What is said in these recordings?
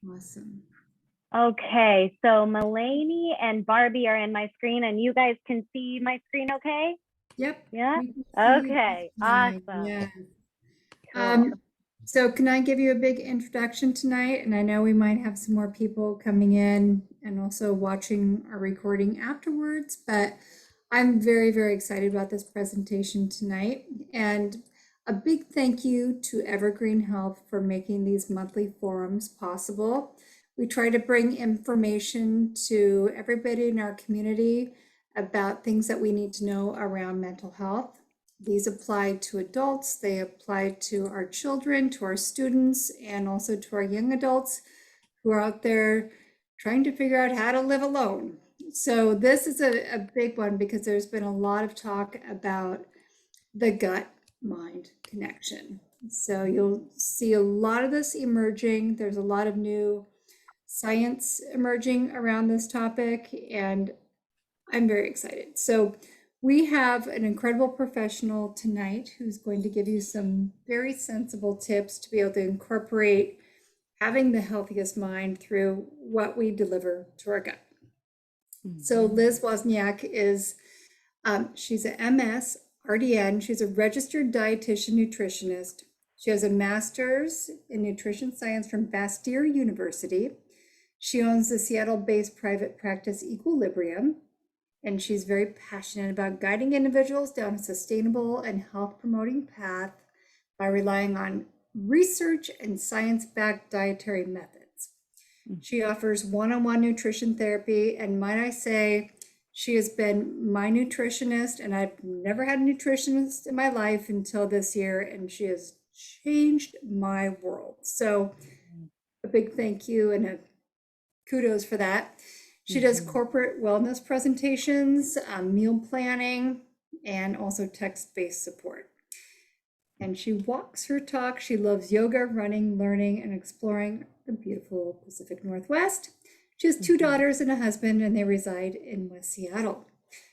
Awesome. Okay, so Mulaney and Barbie are in my screen, and you guys can see my screen okay? Yep. Yeah? we can see you Okay, just fine. awesome. Yeah. Cool. So can I give you a big introduction tonight? And I know we might have some more people coming in and also watching our recording afterwards, but I'm very, very excited about this presentation tonight. And a big thank you to Evergreen Health for making these monthly forums possible. We try to bring information to everybody in our community about things that we need to know around mental health. These apply to adults, they apply to our children, to our students, and also to our young adults who are out there trying to figure out how to live alone. So this is a big one because there's been a lot of talk about the gut-mind connection. So you'll see a lot of this emerging. There's a lot of new science emerging around this topic, and I'm very excited. So we have an incredible professional tonight who's going to give you some very sensible tips to be able to incorporate having the healthiest mind through what we deliver to our gut. So Liz Wozniak is, she's an MS, RDN, she's a registered dietitian nutritionist. She has a master's in nutrition science from Bastyr University. She owns the Seattle-based private practice Equilibriyum, and she's very passionate about guiding individuals down a sustainable and health-promoting path by relying on research and science-backed dietary methods. She offers one-on-one nutrition therapy, and might I say, she has been my nutritionist, and I've never had a nutritionist in my life until this year, and she has changed my world. So a big thank you and a kudos for that. She does corporate wellness presentations, meal planning, and also text-based support. And she walks her talk. She loves yoga, running, learning, and exploring the beautiful Pacific Northwest. She has two daughters and a husband, and they reside in West Seattle.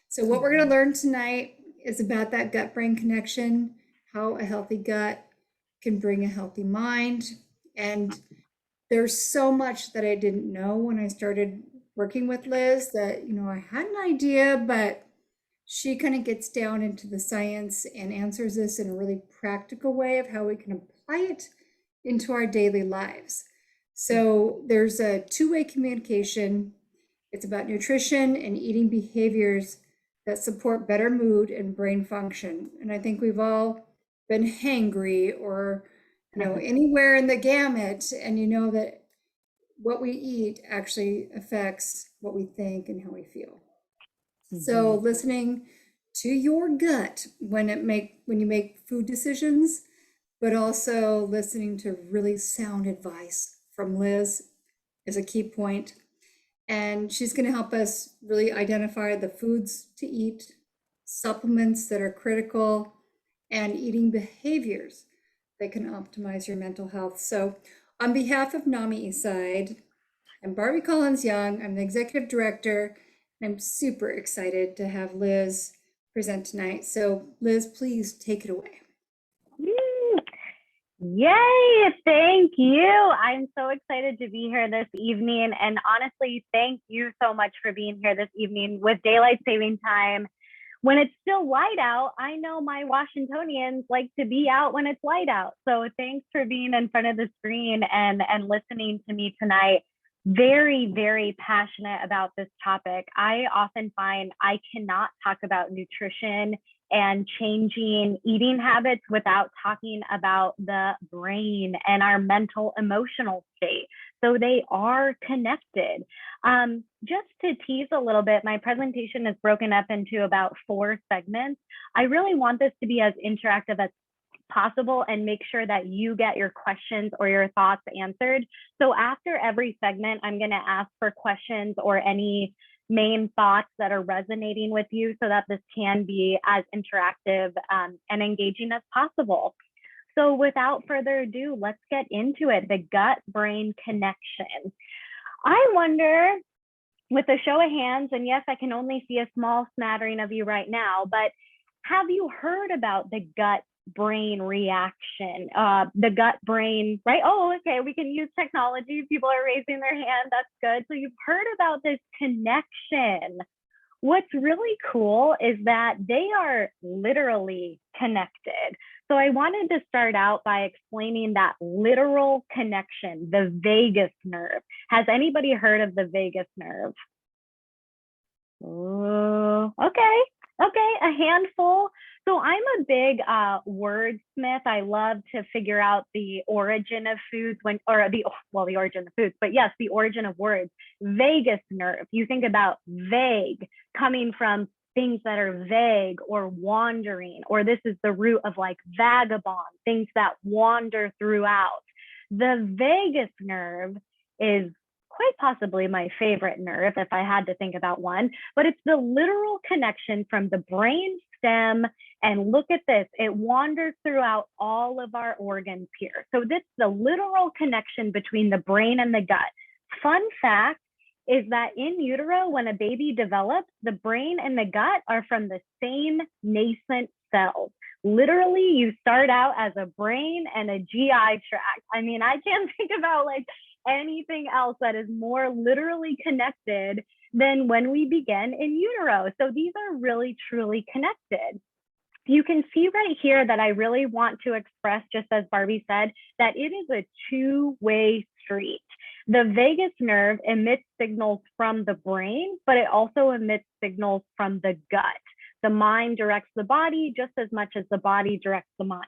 So what we're going to learn tonight is about that gut-brain connection, how a healthy gut can bring a healthy mind. And there's so much that I didn't know when I started working with Liz that, I had an idea, but she kind of gets down into the science and answers this in a really practical way of how we can apply it into our daily lives. So there's a two-way communication. It's about nutrition and eating behaviors that support better mood and brain function. And I think we've all been hangry or, anywhere in the gamut, and that what we eat actually affects what we think and how we feel. So listening to your gut when you make food decisions, but also listening to really sound advice from Liz is a key point. And she's going to help us really identify the foods to eat, supplements that are critical, and eating behaviors that can optimize your mental health. So on behalf of NAMI Eastside, I'm Barbie Collins-Young. I'm the executive director, and I'm super excited to have Liz present tonight. So Liz, please take it away. Yay, thank you. I'm so excited to be here this evening. And honestly, thank you so much for being here this evening with daylight saving time. When it's still light out, I know my Washingtonians like to be out when it's light out. So thanks for being in front of the screen and listening to me tonight. Very, very passionate about this topic. I often find I cannot talk about nutrition and changing eating habits without talking about the brain and our mental emotional state. So they are connected. Just to tease a little bit, my presentation is broken up into about 4 segments. I really want this to be as interactive as possible and make sure that you get your questions or your thoughts answered. So after every segment, I'm going to ask for questions or any main thoughts that are resonating with you so that this can be as interactive and engaging as possible. So without further ado, let's get into it, the gut-brain connection. I wonder, with a show of hands, and yes, I can only see a small smattering of you right now, but have you heard about the gut brain reaction, the gut brain, right? Oh, okay, we can use technology. People are raising their hand. That's good. So you've heard about this connection. What's really cool is that they are literally connected. So I wanted to start out by explaining that literal connection, the vagus nerve. Has anybody heard of the vagus nerve? Oh, okay, a handful. So I'm a big wordsmith. I love to figure out the origin of foods the origin of foods, but yes, the origin of words. Vagus nerve. You think about vague coming from things that are vague or wandering, or this is the root of like vagabond, things that wander throughout. The vagus nerve is quite possibly my favorite nerve if I had to think about one, but it's the literal connection from the brain stem. And look at this, it wanders throughout all of our organs here. So this is the literal connection between the brain and the gut. Fun fact is that in utero, when a baby develops, the brain and the gut are from the same nascent cells. Literally, you start out as a brain and a GI tract. I mean, I can't think about like anything else that is more literally connected than when we begin in utero. So these are really, truly connected. You can see right here that I really want to express, just as Barbie said, that it is a two-way street. The vagus nerve emits signals from the brain, but it also emits signals from the gut. The mind directs the body just as much as the body directs the mind.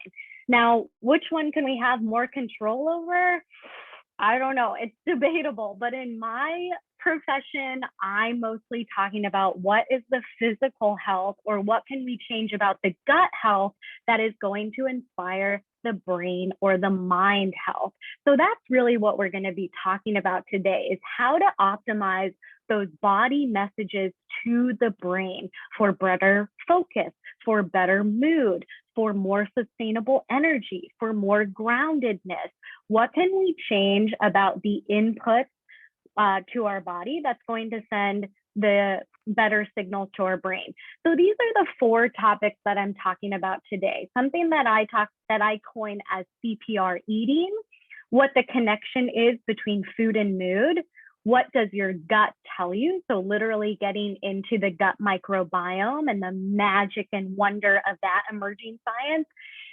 Now, which one can we have more control over? I don't know, it's debatable, but in my profession, I'm mostly talking about what is the physical health or what can we change about the gut health that is going to inspire the brain or the mind health. So that's really what we're going to be talking about today, is how to optimize those body messages to the brain for better focus, for better mood, for more sustainable energy, for more groundedness. What can we change about the input to our body that's going to send the better signals to our brain? So these are the 4 topics that I'm talking about today. Something that I coin as CPR eating, what the connection is between food and mood, what does your gut tell you? So literally getting into the gut microbiome and the magic and wonder of that emerging science.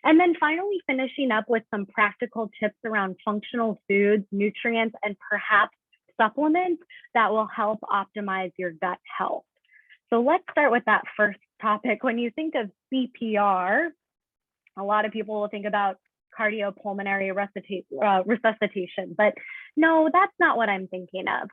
And then finally finishing up with some practical tips around functional foods, nutrients, and perhaps supplements that will help optimize your gut health. So let's start with that first topic. When you think of CPR, a lot of people will think about cardiopulmonary resuscitation, but no, that's not what I'm thinking of.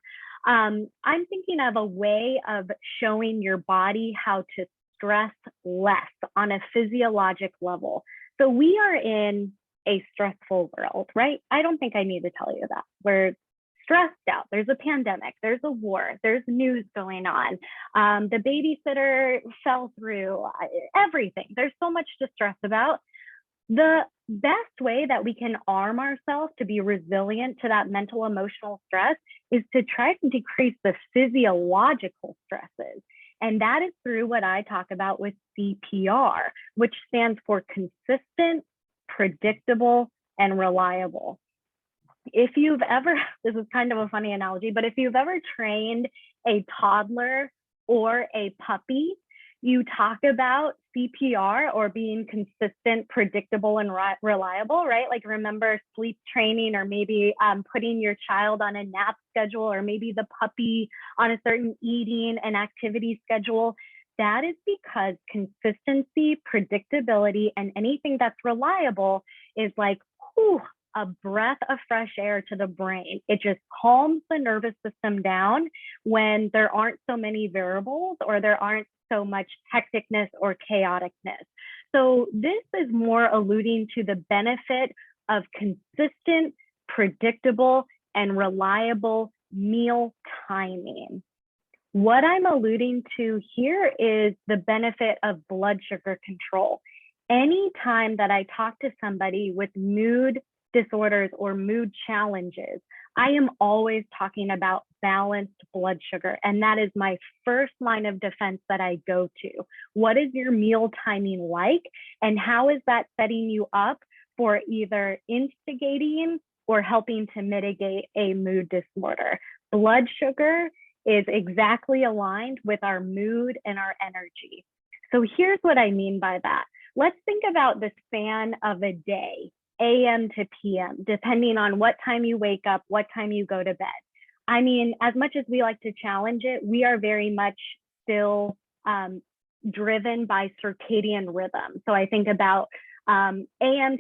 I'm thinking of a way of showing your body how to stress less on a physiologic level. So we are in a stressful world, right? I don't think I need to tell you that. We're stressed out. There's a pandemic, there's a war, there's news going on. The babysitter fell through, everything. There's so much to stress about. The best way that we can arm ourselves to be resilient to that mental, emotional stress is to try to decrease the physiological stresses. And that is through what I talk about with CPR, which stands for consistent, predictable, and reliable. If you've ever, this is kind of a funny analogy, but if you've ever trained a toddler or a puppy, you talk about CPR or being consistent, predictable, and reliable, right? Like remember sleep training, or maybe putting your child on a nap schedule, or maybe the puppy on a certain eating and activity schedule. That is because consistency, predictability, and anything that's reliable is like, whew, a breath of fresh air to the brain. It just calms the nervous system down when there aren't so many variables or there aren't so much hecticness or chaoticness. So this is more alluding to the benefit of consistent, predictable, and reliable meal timing. What I'm alluding to here is the benefit of blood sugar control. Anytime that I talk to somebody with mood disorders or mood challenges, I am always talking about balanced blood sugar. And that is my first line of defense that I go to. What is your meal timing like? And how is that setting you up for either instigating or helping to mitigate a mood disorder? Blood sugar is exactly aligned with our mood and our energy. So here's what I mean by that. Let's think about the span of a day, AM to PM, depending on what time you wake up, what time you go to bed. I mean, as much as we like to challenge it, we are very much still driven by circadian rhythm. So I think about AM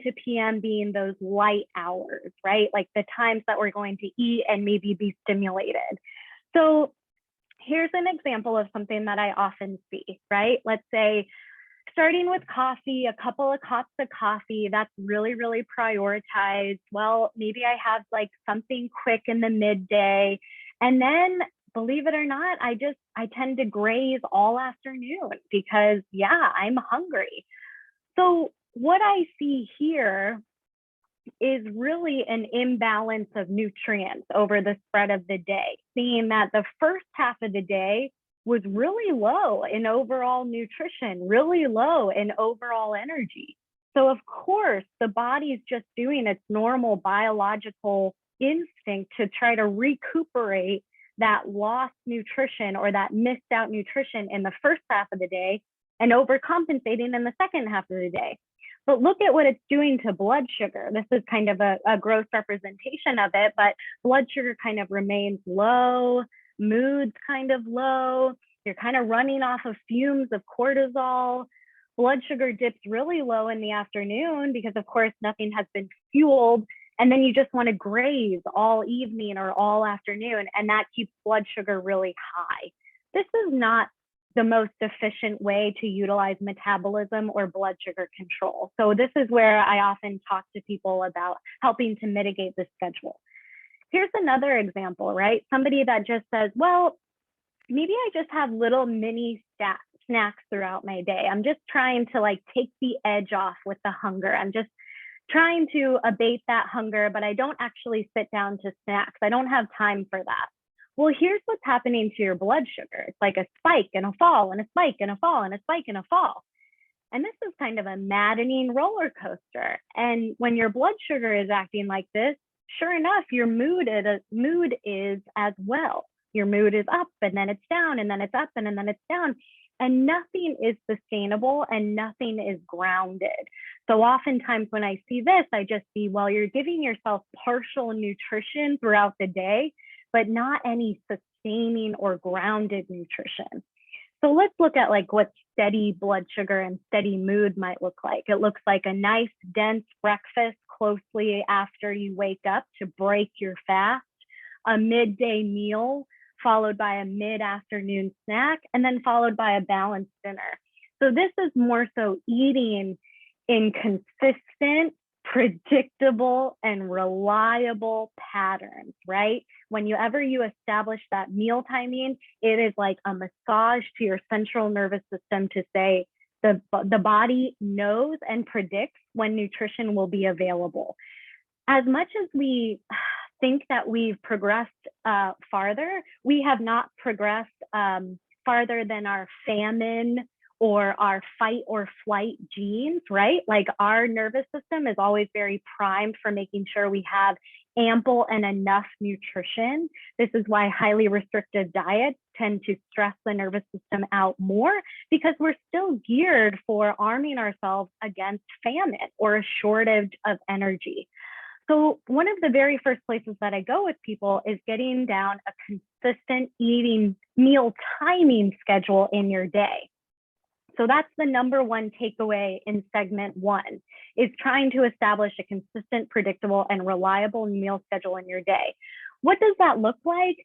to PM being those light hours, right? Like the times that we're going to eat and maybe be stimulated. So here's an example of something that I often see, right? Let's say starting with coffee, a couple of cups of coffee, that's really, really prioritized. Well, maybe I have like something quick in the midday. And then, believe it or not, I tend to graze all afternoon because, yeah, I'm hungry. So what I see here is really an imbalance of nutrients over the spread of the day, seeing that the first half of the day was really low in overall nutrition, really low in overall energy. So of course, the body's just doing its normal biological instinct to try to recuperate that lost nutrition or that missed out nutrition in the first half of the day and overcompensating in the second half of the day. But look at what it's doing to blood sugar. This is kind of a gross representation of it, but blood sugar kind of remains low, mood's kind of low, you're kind of running off of fumes of cortisol. Blood sugar dips really low in the afternoon because of course nothing has been fueled. And then you just want to graze all evening or all afternoon, and that keeps blood sugar really high. This is not the most efficient way to utilize metabolism or blood sugar control. So this is where I often talk to people about helping to mitigate the schedule. Here's another example, right? Somebody that just says, well, maybe I just have little mini snacks throughout my day. I'm just trying to like take the edge off with the hunger. I'm just trying to abate that hunger, but I don't actually sit down to snacks. I don't have time for that. Well, here's what's happening to your blood sugar. It's like a spike and a fall and a spike and a fall and a spike and a fall. And this is kind of a maddening roller coaster. And when your blood sugar is acting like this, sure enough, your mood is as well. Your mood is up and then it's down and then it's up and then it's down. And nothing is sustainable and nothing is grounded. So oftentimes when I see this, I just see, well, you're giving yourself partial nutrition throughout the day, but not any sustaining or grounded nutrition. So let's look at like what steady blood sugar and steady mood might look like. It looks like a nice dense breakfast closely after you wake up to break your fast, a midday meal followed by a mid-afternoon snack, and then followed by a balanced dinner. So this is more so eating in consistent, predictable, and reliable patterns, right? Whenever you establish that meal timing, it is like a massage to your central nervous system to say the body knows and predicts when nutrition will be available. As much as we think that we've progressed farther, we have not progressed farther than our famine or our fight or flight genes, right? Like our nervous system is always very primed for making sure we have ample and enough nutrition. This is why highly restrictive diets tend to stress the nervous system out more, because we're still geared for arming ourselves against famine or a shortage of energy. So one of the very first places that I go with people is getting down a consistent eating meal timing schedule in your day. So that's the number one takeaway in segment one, is trying to establish a consistent, predictable, and reliable meal schedule in your day. What does that look like?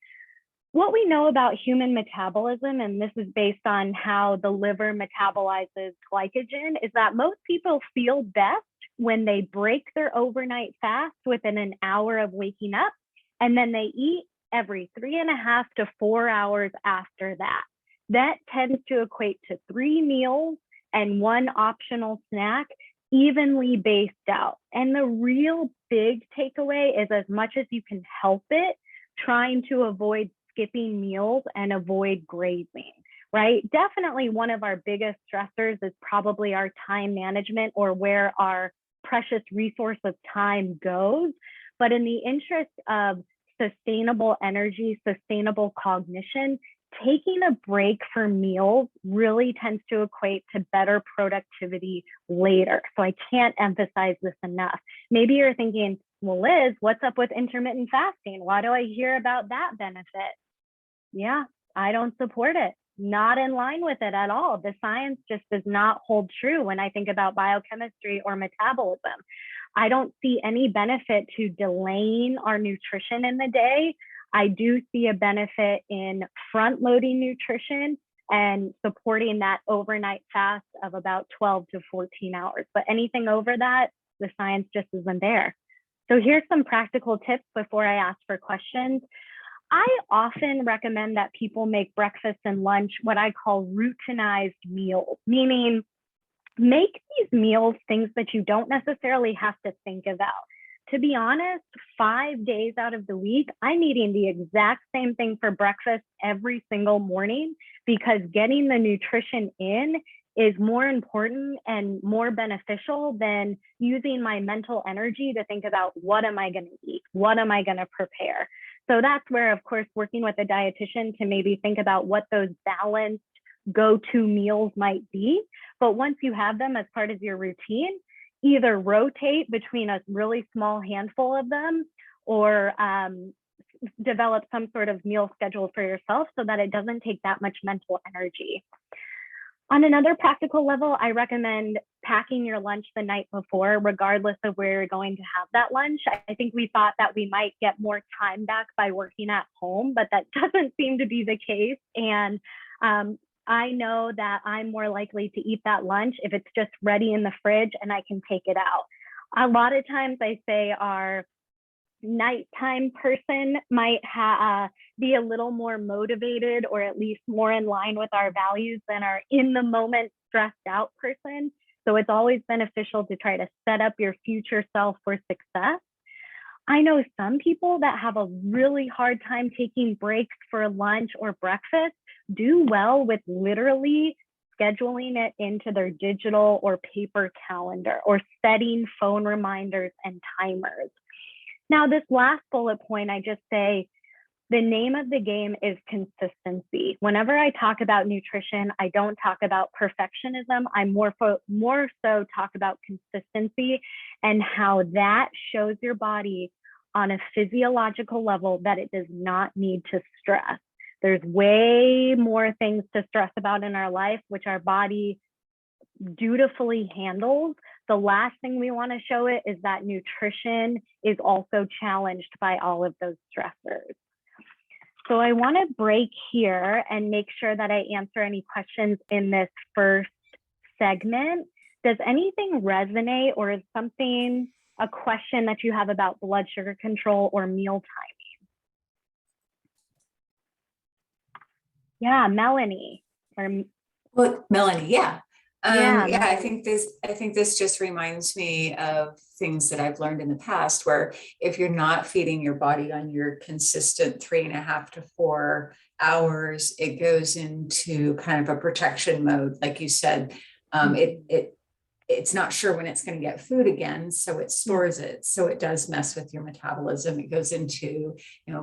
What we know about human metabolism, and this is based on how the liver metabolizes glycogen, is that most people feel best when they break their overnight fast within an hour of waking up, and then they eat every 3.5 to 4 hours after that. That tends to equate to 3 meals and 1 optional snack evenly based out. And the real big takeaway is, as much as you can help it, trying to avoid skipping meals and avoid grazing, right? Definitely one of our biggest stressors is probably our time management, or where our precious resource of time goes. But in the interest of sustainable energy, sustainable cognition, taking a break for meals really tends to equate to better productivity later. So I can't emphasize this enough. Maybe you're thinking, well, Liz, what's up with intermittent fasting? Why do I hear about that benefit? Yeah, I don't support it. Not in line with it at all. The science just does not hold true when I think about biochemistry or metabolism. I don't see any benefit to delaying our nutrition in the day. I do see a benefit in front loading nutrition and supporting that overnight fast of about 12 to 14 hours. But anything over that, the science just isn't there. So here's some practical tips before I ask for questions. I often recommend that people make breakfast and lunch what I call routinized meals, meaning make these meals things that you don't necessarily have to think about. To be honest, 5 days out of the week, I'm eating the exact same thing for breakfast every single morning, because getting the nutrition in is more important and more beneficial than using my mental energy to think about, what am I going to eat? What am I going to prepare? So that's where, of course, working with a dietitian to maybe think about what those balanced go-to meals might be. But once you have them as part of your routine, either rotate between a really small handful of them, or develop some sort of meal schedule for yourself so that it doesn't take that much mental energy. On another practical level, I recommend packing your lunch the night before, regardless of where you're going to have that lunch. I think we thought that we might get more time back by working at home, but that doesn't seem to be the case. And I know that I'm more likely to eat that lunch if it's just ready in the fridge and I can take it out. A lot of times I say our nighttime person might be a little more motivated, or at least more in line with our values, than our in the moment stressed out person. So it's always beneficial to try to set up your future self for success. I know some people that have a really hard time taking breaks for lunch or breakfast do well with literally scheduling it into their digital or paper calendar, or setting phone reminders and timers. Now, this last bullet point, I just say the name of the game is consistency. Whenever I talk about nutrition, I don't talk about perfectionism. I more so talk about consistency, and how that shows your body on a physiological level that it does not need to stress. There's way more things to stress about in our life, which our body dutifully handles. The last thing we want to show it is that nutrition is also challenged by all of those stressors. So I want to break here and make sure that I answer any questions in this first segment. Does anything resonate, or is something a question that you have about blood sugar control or meal timing? Yeah, Melanie. Well, Melanie, yeah. Yeah, I think this just reminds me of things that I've learned in the past, where if you're not feeding your body on your consistent 3.5 to 4 hours, it goes into kind of a protection mode. Like you said, it's not sure when it's going to get food again, so it stores it. So it does mess with your metabolism. It goes into,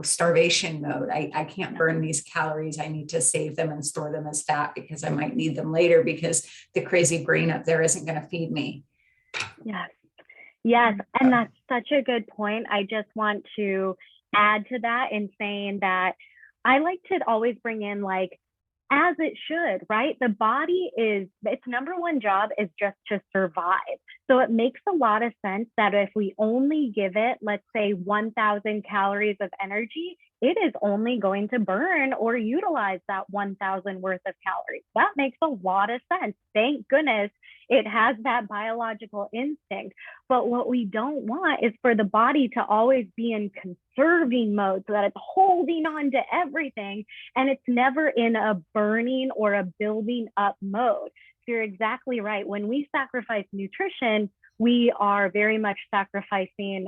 starvation mode. I can't burn these calories. I need to save them and store them as fat because I might need them later, because the crazy brain up there isn't going to feed me. Yes. And that's such a good point. I just want to add to that in saying that I like to always bring in, like, as it should, right? The body its number one job is just to survive. So it makes a lot of sense that if we only give it, let's say, 1,000 calories of energy, it is only going to burn or utilize that 1,000 worth of calories. That makes a lot of sense. Thank goodness it has that biological instinct. But what we don't want is for the body to always be in conserving mode, so that it's holding on to everything and it's never in a burning or a building up mode. you're exactly right. When we sacrifice nutrition, we are very much sacrificing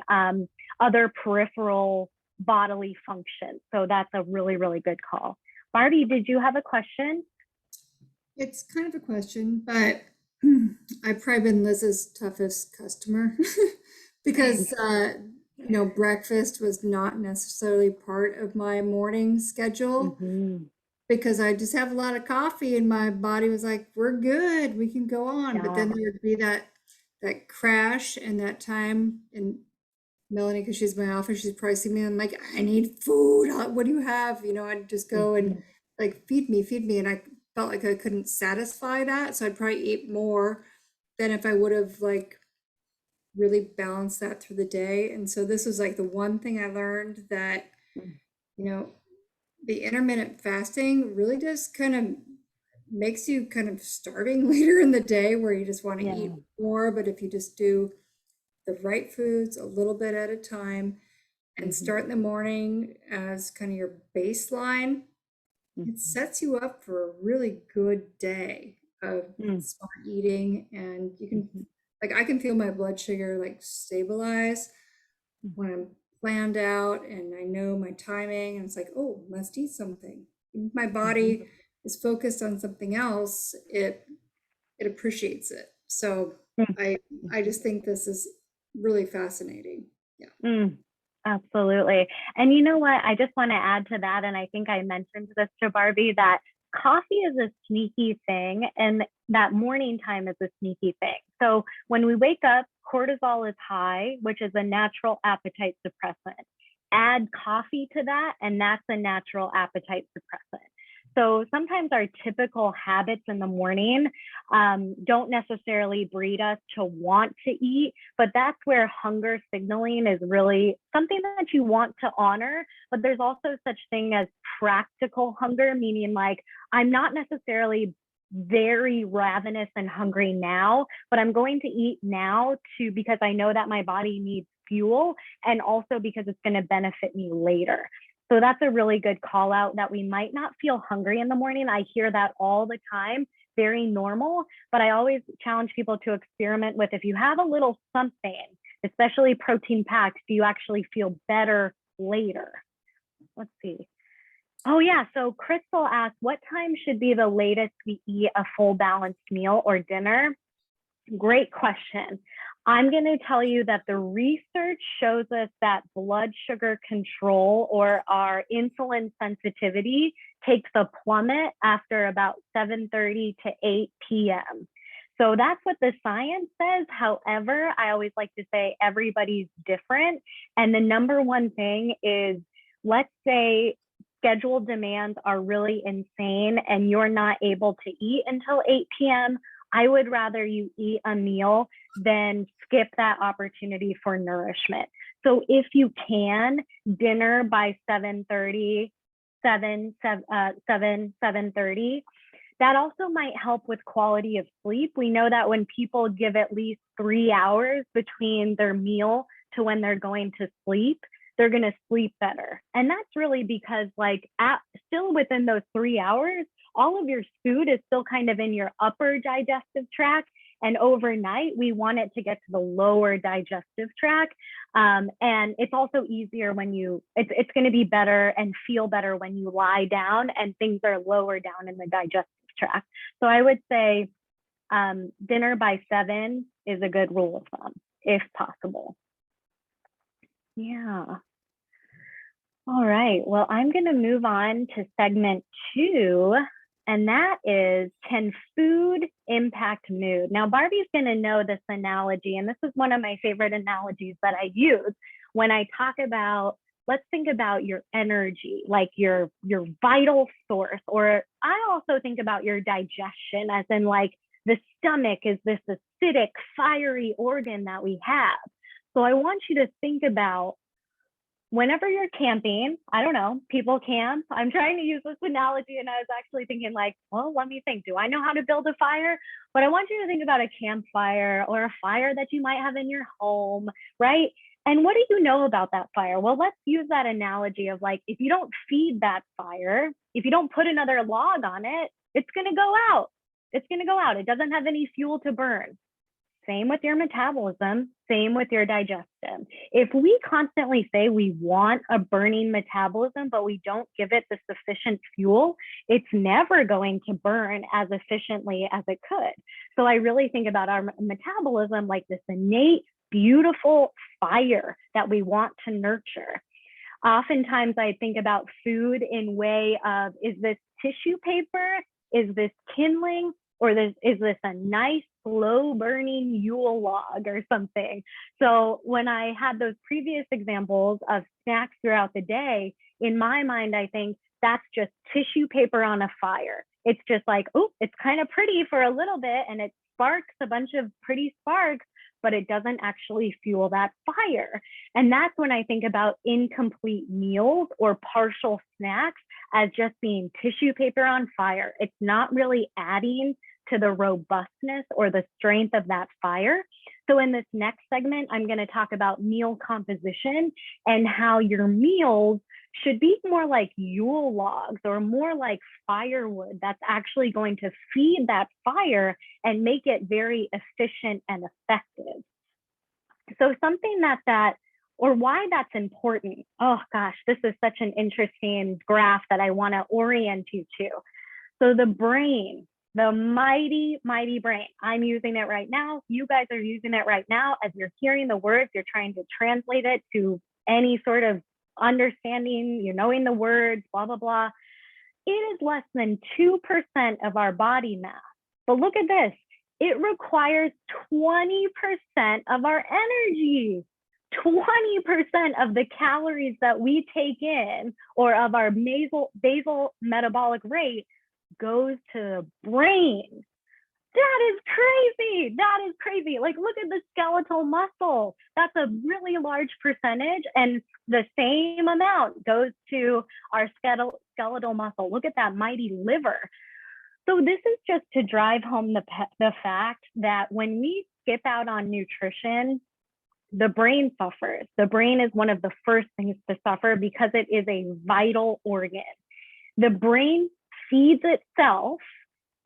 other peripheral bodily functions. So that's a really, really good call. Barbie, did you have a question? It's kind of a question, but I've probably been Liz's toughest customer because breakfast was not necessarily part of my morning schedule because I just have a lot of coffee and my body was like, we're good, we can go on. But then there would be that crash and that time, and Melanie, because she's in my office, she's pricing me. I'm like, I need food. What do you have? I'd just go and like, feed me. And I felt like I couldn't satisfy that. So I'd probably eat more than if I would have like really balanced that through the day. And so this was like the one thing I learned that, the intermittent fasting really just kind of makes you kind of starving later in the day where you just want to eat more. But if you just do the right foods a little bit at a time and start in the morning as kind of your baseline, it sets you up for a really good day of smart eating. And you can, like, I can feel my blood sugar like stabilize when I'm planned out and I know my timing, and it's like, oh, must eat something. If my body is focused on something else, it appreciates it. So I just think this is really fascinating. Yeah. Absolutely. And you know what? I just want to add to that. And I think I mentioned this to Barbie, that coffee is a sneaky thing and that morning time is a sneaky thing. So when we wake up, cortisol is high, which is a natural appetite suppressant. Add coffee to that, and that's a natural appetite suppressant. So sometimes our typical habits in the morning don't necessarily breed us to want to eat, but that's where hunger signaling is really something that you want to honor. But there's also such thing as practical hunger, meaning like, I'm not necessarily very ravenous and hungry now, but I'm going to eat now because I know that my body needs fuel, and also because it's going to benefit me later. So that's a really good call out, that we might not feel hungry in the morning. I hear that all the time, very normal, but I always challenge people to experiment with, if you have a little something, especially protein packed, do you actually feel better later? Let's see. Oh yeah, so Crystal asked, what time should be the latest we eat a full balanced meal or dinner? Great question. I'm going to tell you that the research shows us that blood sugar control, or our insulin sensitivity, takes a plummet after about 7:30 to 8 p.m. So that's what the science says. However, I always like to say everybody's different. And the number one thing is, let's say scheduled demands are really insane and you're not able to eat until 8 p.m. I would rather you eat a meal than skip that opportunity for nourishment. So if you can, dinner by 7:30, 7:30, that also might help with quality of sleep. We know that when people give at least 3 hours between their meal to when they're going to sleep, they're going to sleep better. And that's really because still within those 3 hours, all of your food is still kind of in your upper digestive tract. And overnight, we want it to get to the lower digestive tract. And it's also easier when it's going to be better and feel better when you lie down and things are lower down in the digestive tract. So I would say dinner by 7 is a good rule of thumb, if possible. Yeah. All right. Well, I'm going to move on to segment 2. And that is, can food impact mood? Now, Barbie's going to know this analogy, and this is one of my favorite analogies that I use when I talk about, let's think about your energy, like your vital source, or I also think about your digestion, as in like the stomach is this acidic, fiery organ that we have. So I want you to think about, whenever you're camping, I don't know, people camp. I'm trying to use this analogy, and I was actually thinking like, well, let me think. Do I know how to build a fire? But I want you to think about a campfire or a fire that you might have in your home, right? And what do you know about that fire? Well, let's use that analogy of like, if you don't feed that fire, if you don't put another log on it, it's going to go out. It's going to go out. It doesn't have any fuel to burn. Same with your metabolism, same with your digestion. If we constantly say we want a burning metabolism, but we don't give it the sufficient fuel, it's never going to burn as efficiently as it could. So I really think about our metabolism like this innate, beautiful fire that we want to nurture. Oftentimes I think about food in way of, is this tissue paper? Is this kindling? Or is this a nice slow burning Yule log or something? So when I had those previous examples of snacks throughout the day, in my mind, I think that's just tissue paper on a fire. It's just like, oh, it's kind of pretty for a little bit and it sparks a bunch of pretty sparks, but it doesn't actually fuel that fire. And that's when I think about incomplete meals or partial snacks as just being tissue paper on fire. It's not really adding to the robustness or the strength of that fire. So in this next segment, I'm going to talk about meal composition and how your meals should be more like Yule logs or more like firewood that's actually going to feed that fire and make it very efficient and effective. So something or why that's important. Oh gosh, this is such an interesting graph that I want to orient you to. So the brain, the mighty, mighty brain. I'm using it right now. You guys are using it right now. As you're hearing the words, you're trying to translate it to any sort of understanding, you're knowing the words, blah, blah, blah. It is less than 2% of our body mass. But look at this. It requires 20% of our energy. 20% of the calories that we take in or of our basal metabolic rate goes to the brain. That is crazy. That is crazy. Like, look at the skeletal muscle. That's a really large percentage. And the same amount goes to our skeletal muscle. Look at that mighty liver. So this is just to drive home the fact that when we skip out on nutrition, the brain suffers. The brain is one of the first things to suffer because it is a vital organ. The brain feeds itself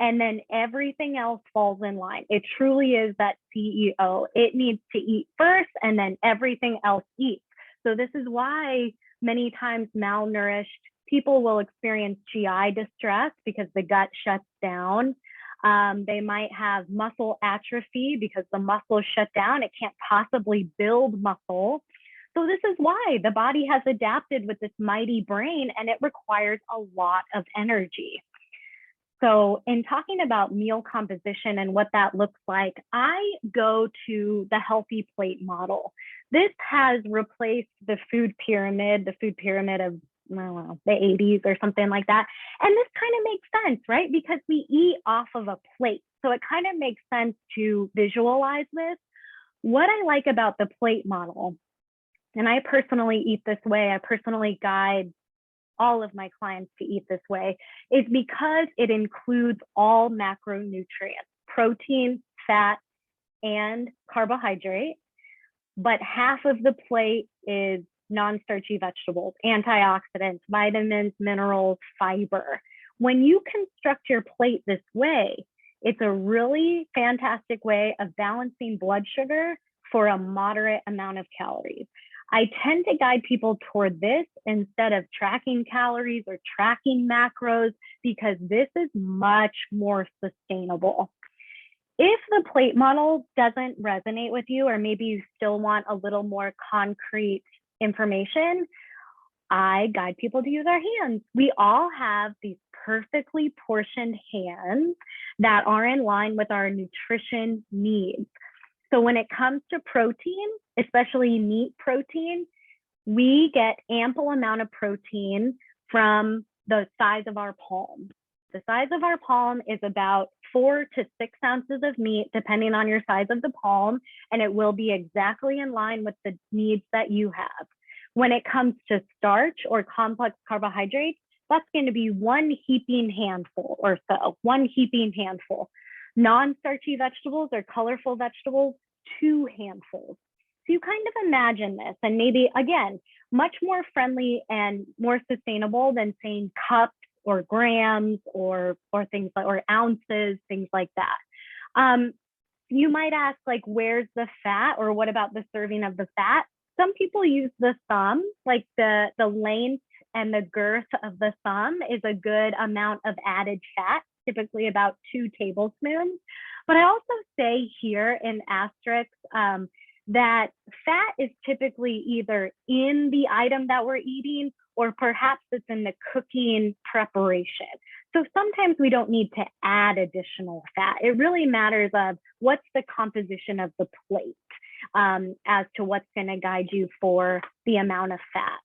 and then everything else falls in line. It truly is that CEO. It needs to eat first and then everything else eats. So this is why many times malnourished people will experience GI distress because the gut shuts down. They might have muscle atrophy because the muscle shut down. It can't possibly build muscle. So this is why the body has adapted with this mighty brain and it requires a lot of energy. So in talking about meal composition and what that looks like, I go to the healthy plate model. This has replaced the food pyramid of, I don't know, the 80s or something like that. And this kind of makes sense, right? Because we eat off of a plate. So it kind of makes sense to visualize this. What I like about the plate model, and I personally eat this way, I personally guide all of my clients to eat this way, is because it includes all macronutrients, protein, fat, and carbohydrate. But half of the plate is non-starchy vegetables, antioxidants, vitamins, minerals, fiber. When you construct your plate this way, it's a really fantastic way of balancing blood sugar for a moderate amount of calories. I tend to guide people toward this instead of tracking calories or tracking macros because this is much more sustainable. If the plate model doesn't resonate with you, or maybe you still want a little more concrete information, I guide people to use our hands. We all have these perfectly portioned hands that are in line with our nutrition needs. So when it comes to protein, especially meat protein, we get ample amount of protein from the size of our palm. The size of our palm is about 4 to 6 ounces of meat, depending on your size of the palm, and it will be exactly in line with the needs that you have. When it comes to starch or complex carbohydrates, that's going to be one heaping handful or so, one heaping handful. Non-starchy vegetables or colorful vegetables, 2 handfuls. So you kind of imagine this, and maybe, again, much more friendly and more sustainable than saying cups or grams or things like, or ounces, things like that. You might ask, like, where's the fat, or what about the serving of the fat? Some people use the thumb, like the length and the girth of the thumb is a good amount of added fat, typically about 2 tablespoons. But I also say here in asterisks that fat is typically either in the item that we're eating, or perhaps it's in the cooking preparation. So sometimes we don't need to add additional fat. It really matters of what's the composition of the plate as to what's going to guide you for the amount of fat.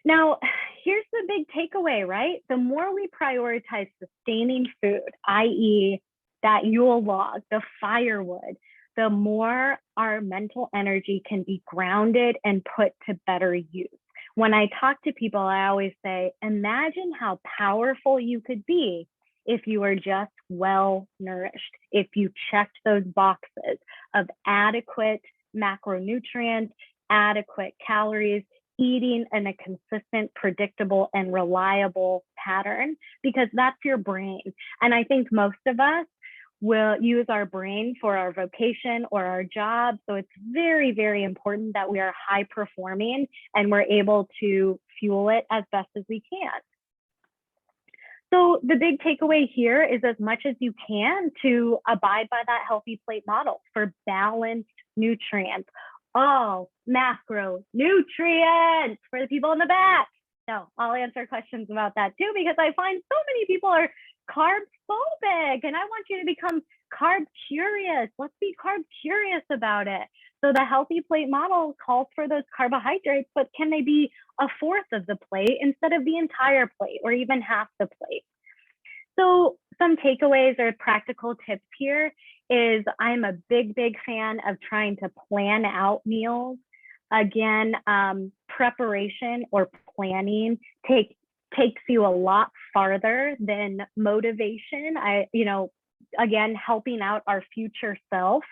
Now, here's the big takeaway, right? The more we prioritize sustaining food, i.e. that Yule log, the firewood, the more our mental energy can be grounded and put to better use. When I talk to people, I always say, imagine how powerful you could be if you were just well nourished, if you checked those boxes of adequate macronutrients, adequate calories, eating in a consistent, predictable, and reliable pattern, because that's your brain. And I think most of us will use our brain for our vocation or our job. So it's very, very important that we are high performing and we're able to fuel it as best as we can. So the big takeaway here is, as much as you can, to abide by that healthy plate model for balanced nutrients, all macronutrients for the people in the back. So I'll answer questions about that too, because I find so many people are carb phobic, and I want you to become carb curious. Let's be carb curious about it. So the healthy plate model calls for those carbohydrates, but can they be a fourth of the plate instead of the entire plate, or even half the plate? So some takeaways or practical tips here is, I'm a big, big fan of trying to plan out meals. Again, preparation or planning takes you a lot farther than motivation. Again, helping out our future self.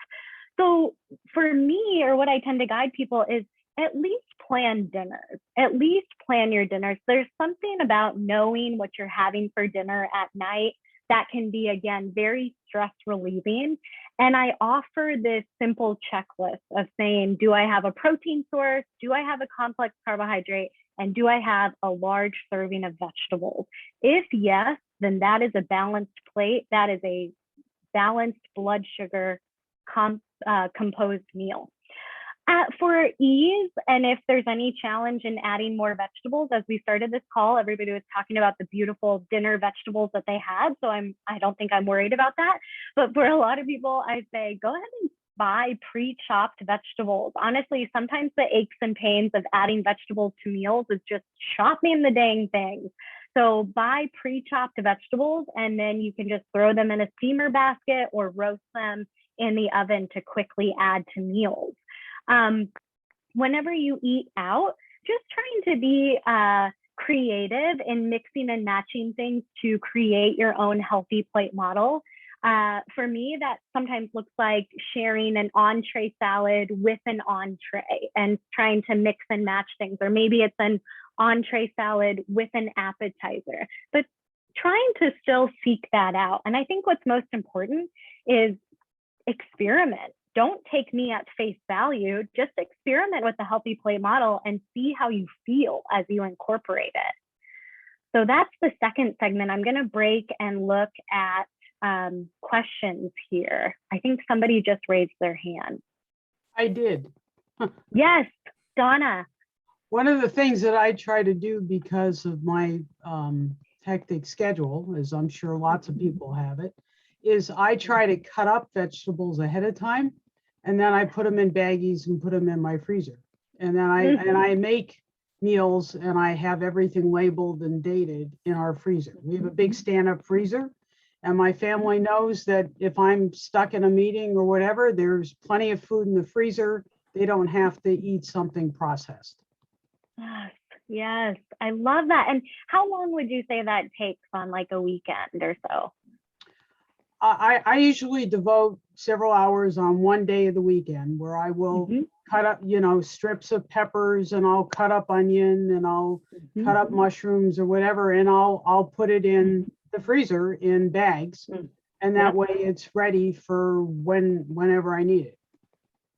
So for me, or what I tend to guide people is, at least plan dinners, at least plan your dinners. There's something about knowing what you're having for dinner at night that can be, again, very stress relieving. And I offer this simple checklist of saying, do I have a protein source? Do I have a complex carbohydrate? And do I have a large serving of vegetables? If yes, then that is a balanced plate. That is a balanced blood sugar composed meal. For ease, and if there's any challenge in adding more vegetables, as we started this call, everybody was talking about the beautiful dinner vegetables that they had. So I don't think I'm worried about that. But for a lot of people, I say, go ahead and buy pre-chopped vegetables. Honestly, sometimes the aches and pains of adding vegetables to meals is just chopping the dang things. So buy pre-chopped vegetables, and then you can just throw them in a steamer basket or roast them in the oven to quickly add to meals. Whenever you eat out, just trying to be creative in mixing and matching things to create your own healthy plate model. For me, that sometimes looks like sharing an entree salad with an entree and trying to mix and match things. Or maybe it's an entree salad with an appetizer, but trying to still seek that out. And I think what's most important is experiment. Don't take me at face value, just experiment with the healthy plate model and see how you feel as you incorporate it. So that's the second segment. I'm going to break and look at questions here. I think somebody just raised their hand. I did. Yes, Donna. One of the things that I try to do because of my hectic schedule, as I'm sure lots of people have it, is I try to cut up vegetables ahead of time, and then I put them in baggies and put them in my freezer. And then I make meals, and I have everything labeled and dated in our freezer. We have a big stand-up freezer, and my family knows that if I'm stuck in a meeting or whatever, there's plenty of food in the freezer. They don't have to eat something processed. Yes, I love that. And how long would you say that takes on like a weekend or so? I usually devote several hours on one day of the weekend where I will cut up, strips of peppers, and I'll cut up onion, and I'll cut up mushrooms or whatever, and I'll put it in the freezer in bags, and that way it's ready for whenever I need it.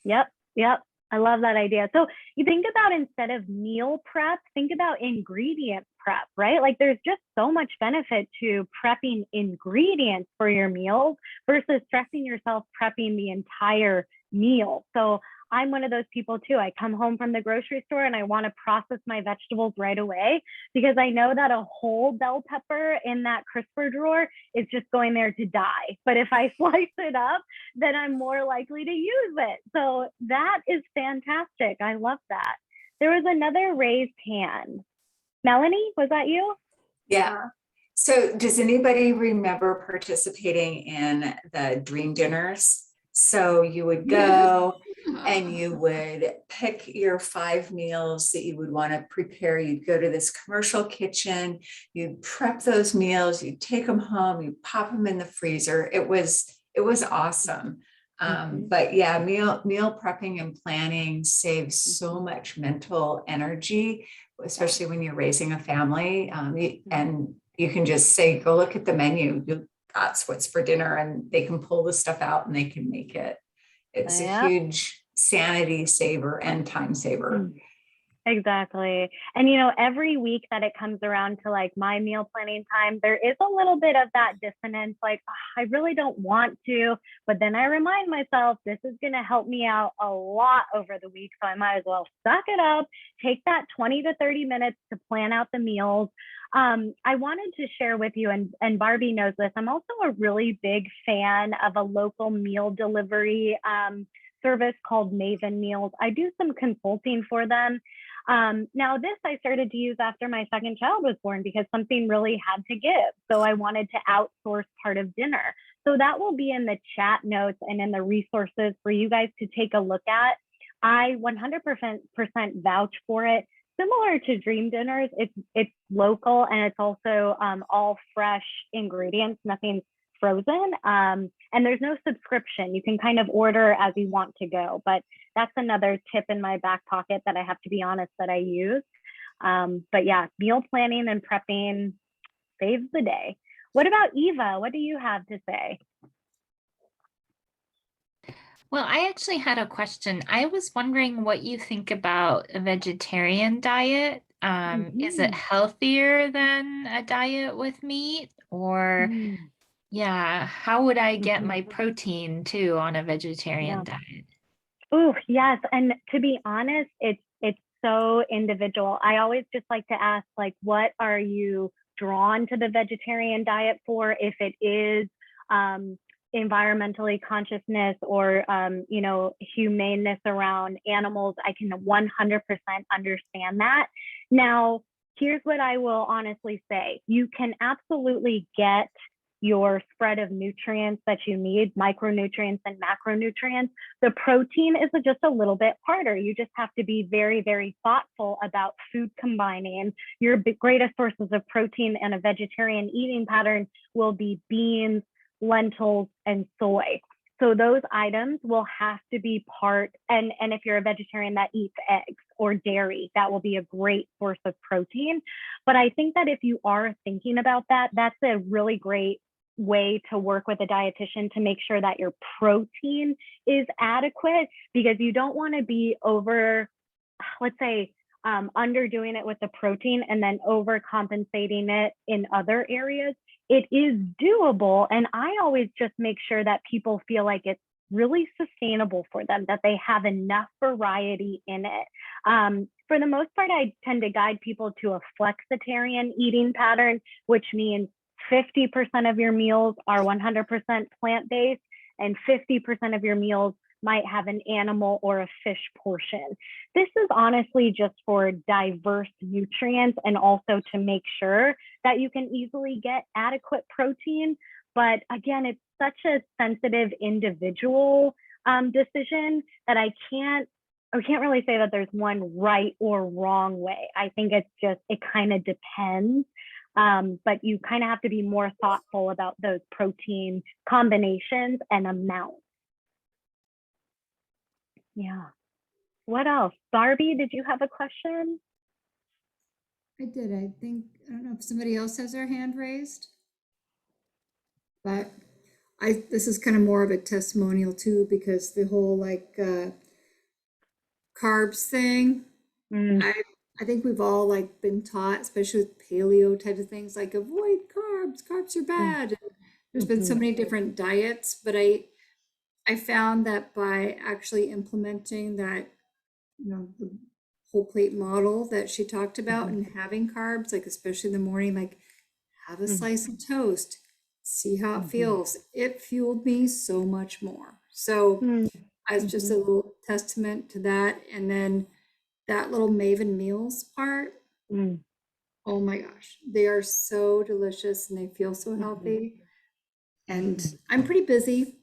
Yep. I love that idea. So you think about, instead of meal prep, think about ingredient prep, right? Like, there's just so much benefit to prepping ingredients for your meals versus stressing yourself prepping the entire meal. So I'm one of those people too. I come home from the grocery store and I want to process my vegetables right away, because I know that a whole bell pepper in that crisper drawer is just going there to die. But if I slice it up, then I'm more likely to use it. So that is fantastic. I love that. There was another raised hand. Melanie, was that you? Yeah. So does anybody remember participating in the dream dinners? So you would go and you would pick your 5 meals that you would want to prepare. You'd go to this commercial kitchen, you'd prep those meals, you'd take them home, you pop them in the freezer. It was awesome. But yeah, meal prepping and planning saves so much mental energy, especially when you're raising a family. And you can just say, go look at the menu. That's what's for dinner, and they can pull the stuff out and they can make it. It's a huge sanity saver and time saver. Exactly. And, every week that it comes around to like my meal planning time, there is a little bit of that dissonance, like, I really don't want to, but then I remind myself this is going to help me out a lot over the week. So I might as well suck it up, take that 20 to 30 minutes to plan out the meals. I wanted to share with you, and Barbie knows this, I'm also a really big fan of a local meal delivery service called Maven Meals. I do some consulting for them. Now this I started to use after my second child was born, because something really had to give. So I wanted to outsource part of dinner. So that will be in the chat notes and in the resources for you guys to take a look at. I 100% vouch for it. Similar to Dream Dinners, it's local, and it's also all fresh ingredients, nothing frozen. And there's no subscription. You can kind of order as you want to go, but that's another tip in my back pocket that I have to be honest that I use. But yeah, meal planning and prepping saves the day. What about Eva? What do you have to say? Well, I actually had a question. I was wondering what you think about a vegetarian diet. Is it healthier than a diet with meat? Or, yeah, how would I get my protein too on a vegetarian diet? Oh, yes. And to be honest, it's so individual. I always just like to ask, like, what are you drawn to the vegetarian diet for? If it is environmentally consciousness or humaneness around animals, I can 100% understand that. Now, here's what I will honestly say. You can absolutely get your spread of nutrients that you need, micronutrients and macronutrients. The protein is just a little bit harder. You just have to be very, very thoughtful about food combining. Your greatest sources of protein in a vegetarian eating pattern will be beans, lentils, and soy. So those items will have to be part, and if you're a vegetarian that eats eggs or dairy, that will be a great source of protein. But I think that if you are thinking about that, that's a really great way to work with a dietitian to make sure that your protein is adequate, because you don't want to be underdoing it with the protein and then overcompensating it in other areas. It is doable. And I always just make sure that people feel like it's really sustainable for them, that they have enough variety in it. For the most part, I tend to guide people to a flexitarian eating pattern, which means 50% of your meals are 100% plant-based and 50% of your meals might have an animal or a fish portion. This is honestly just for diverse nutrients and also to make sure that you can easily get adequate protein. But again, it's such a sensitive individual decision that I can't really say that there's one right or wrong way. I think it's just, it kind of depends. But you kind of have to be more thoughtful about those protein combinations and amounts. Yeah. What else? Barbie, did you have a question? I did. I don't know if somebody else has their hand raised. But this is kind of more of a testimonial too, because the whole carbs thing, I think we've all been taught, especially with paleo types of things, like avoid carbs, carbs are bad. And there's been so many different diets, but I found that by actually implementing that, the whole plate model that she talked about and having carbs, especially in the morning, have a slice of toast, see how it feels. It fueled me so much more. So as just a little testament to that. And then that little Maven Meals part, oh my gosh, they are so delicious and they feel so healthy. And I'm pretty busy,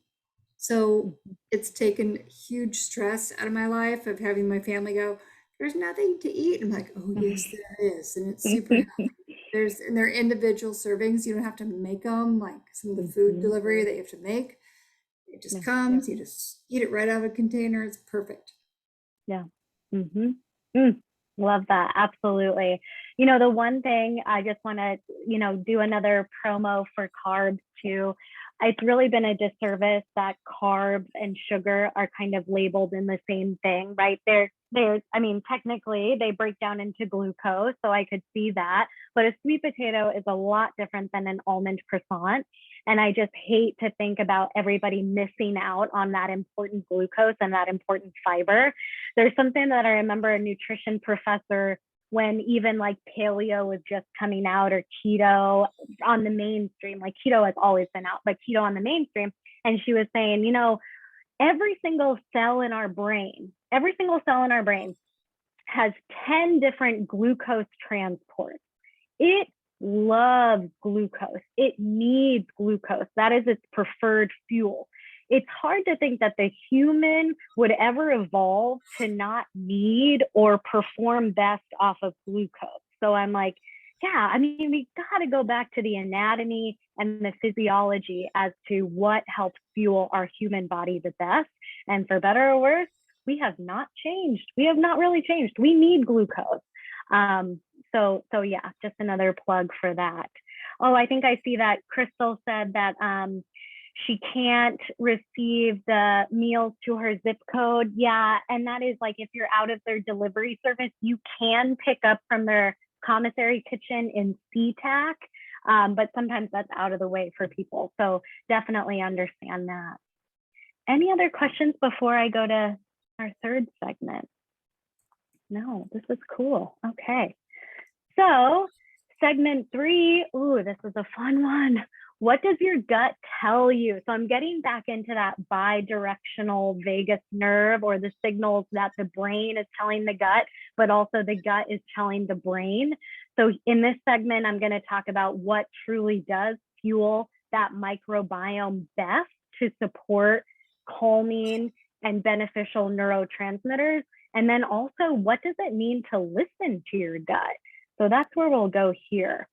so it's taken huge stress out of my life of having my family go, there's nothing to eat. I'm like, oh yes, there is. And it's super healthy. And they're individual servings. You don't have to make them like some of the food delivery that you have to make. It just comes, you just eat it right out of a container. It's perfect. Yeah. Love that. Absolutely. The one thing I just want to, do another promo for carbs too. It's really been a disservice that carbs and sugar are kind of labeled in the same thing, right? Technically they break down into glucose, so I could see that, but a sweet potato is a lot different than an almond croissant. And I just hate to think about everybody missing out on that important glucose and that important fiber. There's something that I remember a nutrition professor, when even paleo was just coming out, or keto on the mainstream, keto has always been out, but keto on the mainstream. And she was saying, every single cell in our brain has 10 different glucose transports. It loves glucose. It needs glucose. That is its preferred fuel. It's hard to think that the human would ever evolve to not need or perform best off of glucose. So I'm like, we got to go back to the anatomy and the physiology as to what helps fuel our human body the best. And for better or worse, we have not changed. We have not really changed. We need glucose. So yeah, just another plug for that. Oh, I think I see that Crystal said that she can't receive the meals to her zip code. Yeah, and that is if you're out of their delivery service, you can pick up from their commissary kitchen in SeaTac, but sometimes that's out of the way for people. So definitely understand that. Any other questions before I go to our third segment? No, this is cool. Okay. So segment 3, this is a fun one. What does your gut tell you? So I'm getting back into that bidirectional vagus nerve, or the signals that the brain is telling the gut, but also the gut is telling the brain. So in this segment, I'm going to talk about what truly does fuel that microbiome best to support calming and beneficial neurotransmitters. And then also, what does it mean to listen to your gut? So that's where we'll go here.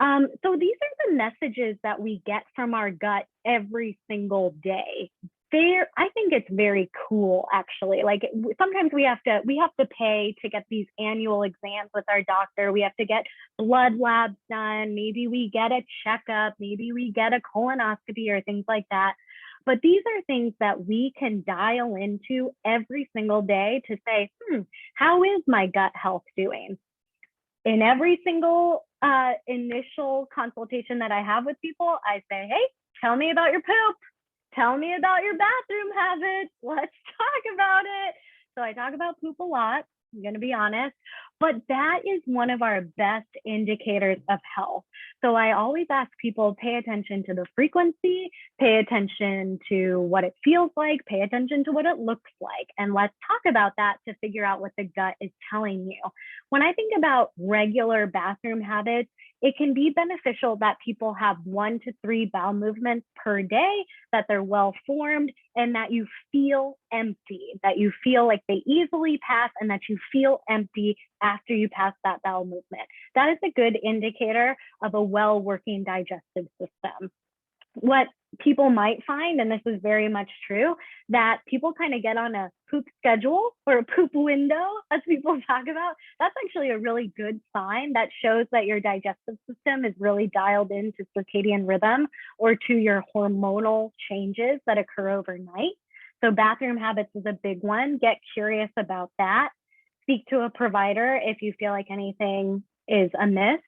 So these are the messages that we get from our gut every single day. I think it's very cool, actually. Sometimes we have to pay to get these annual exams with our doctor. We have to get blood labs done. Maybe we get a checkup. Maybe we get a colonoscopy or things like that. But these are things that we can dial into every single day to say, how is my gut health doing? In every single initial consultation that I have with people, I say, hey, tell me about your poop. Tell me about your bathroom habits. Let's talk about it. So I talk about poop a lot, I'm going to be honest, but that is one of our best indicators of health. So I always ask people, pay attention to the frequency, pay attention to what it feels like, pay attention to what it looks like. And let's talk about that to figure out what the gut is telling you. When I think about regular bathroom habits, it can be beneficial that people have 1 to 3 bowel movements per day, that they're well formed, and that you feel empty, that you feel like they easily pass, and that you feel empty after you pass that bowel movement. That is a good indicator of a well-working digestive system. What people might find, and this is very much true, that people kind of get on a poop schedule or a poop window, as people talk about. That's actually a really good sign that shows that your digestive system is really dialed into circadian rhythm or to your hormonal changes that occur overnight. So bathroom habits is a big one. Get curious about that. Speak to a provider if you feel like anything is amiss.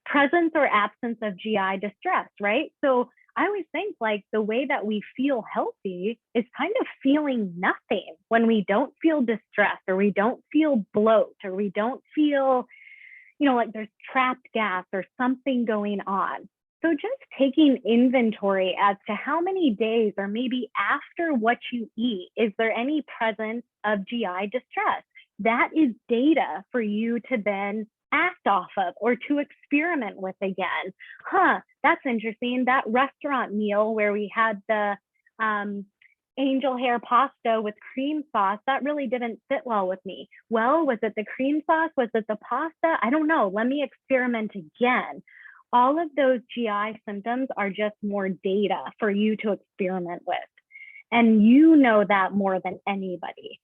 Presence or absence of GI distress, right? So I always think like the way that we feel healthy is kind of feeling nothing when we don't feel distressed, or we don't feel bloat, or we don't feel, like there's trapped gas or something going on. So just taking inventory as to how many days, or maybe after what you eat, is there any presence of GI distress? That is data for you to then act off of or to experiment with again. That's interesting. That restaurant meal where we had the angel hair pasta with cream sauce, that really didn't sit well with me. Well, was it the cream sauce? Was it the pasta? I don't know. Let me experiment again. All of those GI symptoms are just more data for you to experiment with. And you know that more than anybody.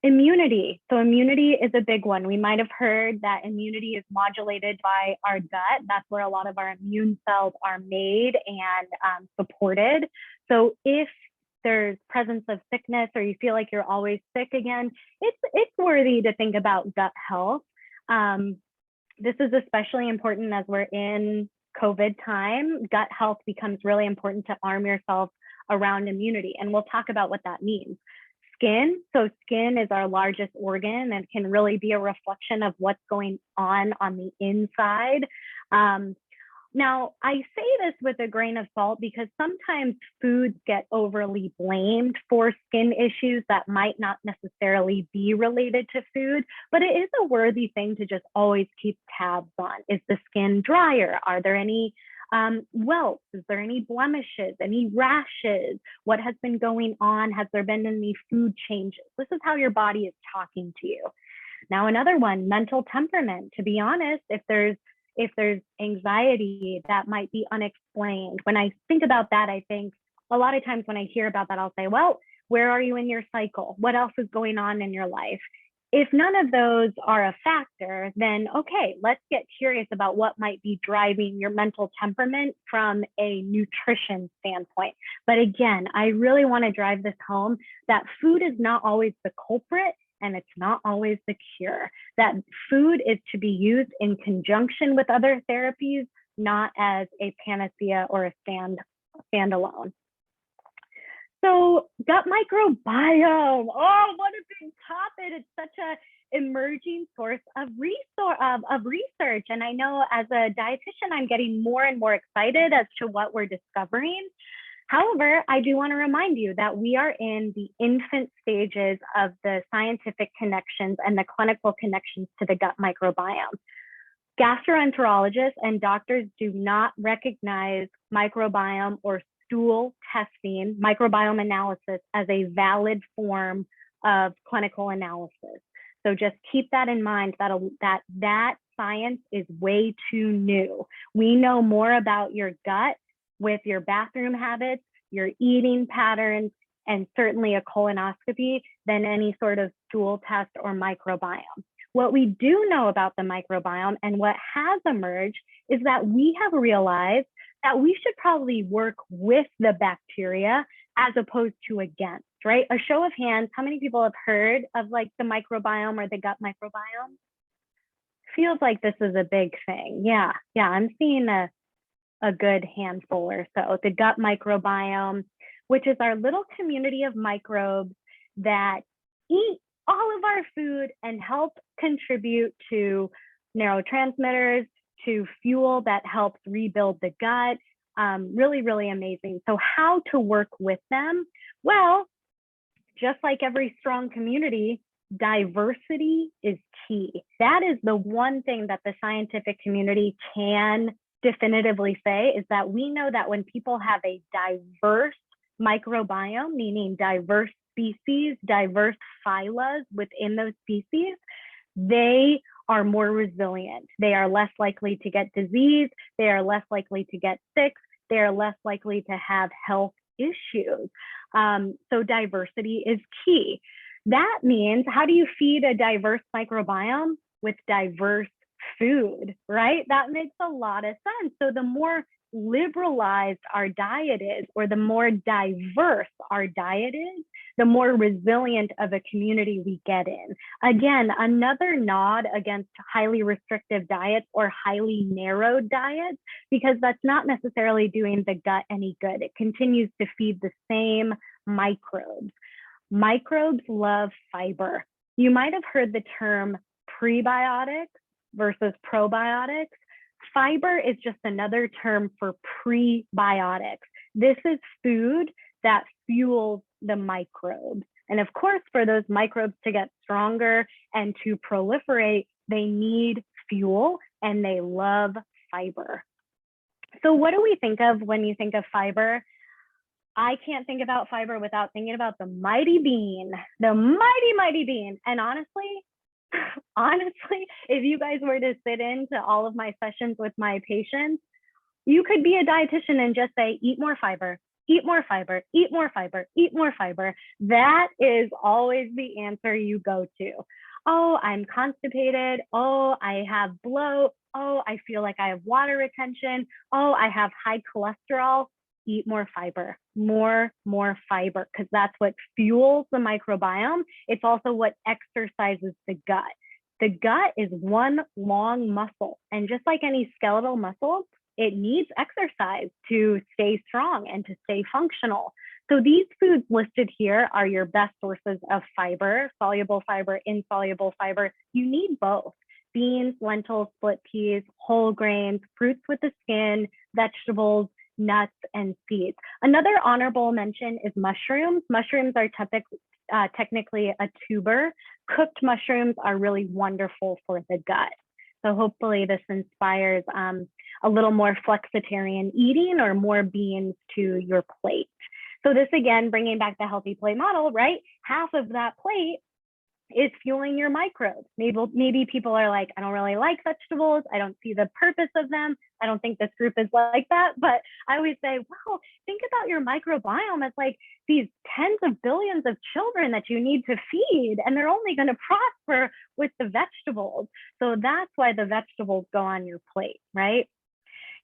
Immunity. So immunity is a big one. We might have heard that immunity is modulated by our gut. That's where a lot of our immune cells are made and supported. So if there's presence of sickness, or you feel like you're always sick again, it's worthy to think about gut health. This is especially important as we're in COVID time. Gut health becomes really important to arm yourself around immunity. And we'll talk about what that means. Skin. So skin is our largest organ and can really be a reflection of what's going on the inside. Now, I say this with a grain of salt because sometimes foods get overly blamed for skin issues that might not necessarily be related to food, but it is a worthy thing to just always keep tabs on. Is the skin drier? Are there any welts? Is there any blemishes, any rashes? What has been going on? Has there been any food changes? This is how your body is talking to you. Now, another one, mental temperament. To be honest, if there's anxiety that might be unexplained, when I think about that, I think a lot of times when I hear about that, I'll say, well, where are you in your cycle? What else is going on in your life? If none of those are a factor, then okay, let's get curious about what might be driving your mental temperament from a nutrition standpoint. But again, I really want to drive this home that food is not always the culprit and it's not always the cure. That food is to be used in conjunction with other therapies, not as a panacea or a standalone. So gut microbiome, oh, what a big topic. It's such a emerging source of research. And I know as a dietitian, I'm getting more and more excited as to what we're discovering. However, I do want to remind you that we are in the infant stages of the scientific connections and the clinical connections to the gut microbiome. Gastroenterologists and doctors do not recognize microbiome or stool testing, microbiome analysis, as a valid form of clinical analysis. So just keep that in mind, that science is way too new. We know more about your gut with your bathroom habits, your eating patterns, and certainly a colonoscopy than any sort of stool test or microbiome. What we do know about the microbiome and what has emerged is that we have realized that we should probably work with the bacteria as opposed to against, right? A show of hands, how many people have heard of like the microbiome or the gut microbiome? Feels like this is a big thing. Yeah, I'm seeing a good handful or so. The gut microbiome, which is our little community of microbes that eat all of our food and help contribute to neurotransmitters, to fuel that helps rebuild the gut. Really, really amazing. So how to work with them? Well, just like every strong community, diversity is key. That is the one thing that the scientific community can definitively say is that we know that when people have a diverse microbiome, meaning diverse species, diverse phyla within those species, they are more resilient. They are less likely to get disease. They are less likely to get sick. They are less likely to have health issues. So diversity is key. That means, how do you feed a diverse microbiome? With diverse food, right? That makes a lot of sense. So the more liberalized our diet is, or the more diverse our diet is, the more resilient of a community we get in. Again, another nod against highly restrictive diets or highly narrowed diets, because that's not necessarily doing the gut any good. It continues to feed the same microbes. Microbes love fiber. You might have heard the term prebiotics versus probiotics. Fiber is just another term for prebiotics. This is food that fuels the microbes. And of course, for those microbes to get stronger and to proliferate, they need fuel and they love fiber. So what do we think of when you think of fiber? I can't think about fiber without thinking about the mighty bean, the mighty bean. And honestly, if you guys were to sit into all of my sessions with my patients, you could be a dietitian and just say, eat more fiber, eat more fiber, eat more fiber, eat more fiber. That is always the answer you go to. Oh, I'm constipated. Oh, I have bloat. Oh, I feel like I have water retention. Oh, I have high cholesterol. Eat more fiber, more fiber, because that's what fuels the microbiome. It's also what exercises the gut. The gut is one long muscle, and just like any skeletal muscle, it needs exercise to stay strong and to stay functional. So these foods listed here are your best sources of fiber, soluble fiber, insoluble fiber. You need both. Beans, lentils, split peas, whole grains, fruits with the skin, vegetables, nuts, and seeds. Another honorable mention is mushrooms. Mushrooms are technically a tuber. Cooked mushrooms are really wonderful for the gut. So hopefully this inspires a little more flexitarian eating or more beans to your plate. So this, again, bringing back the healthy plate model, right? Half of that plate is fueling your microbes. Maybe people are like, I don't really like vegetables. I don't see the purpose of them. I don't think this group is like that. But I always say, well, think about your microbiome as like these tens of billions of children that you need to feed, and they're only going to prosper with the vegetables. So that's why the vegetables go on your plate, right?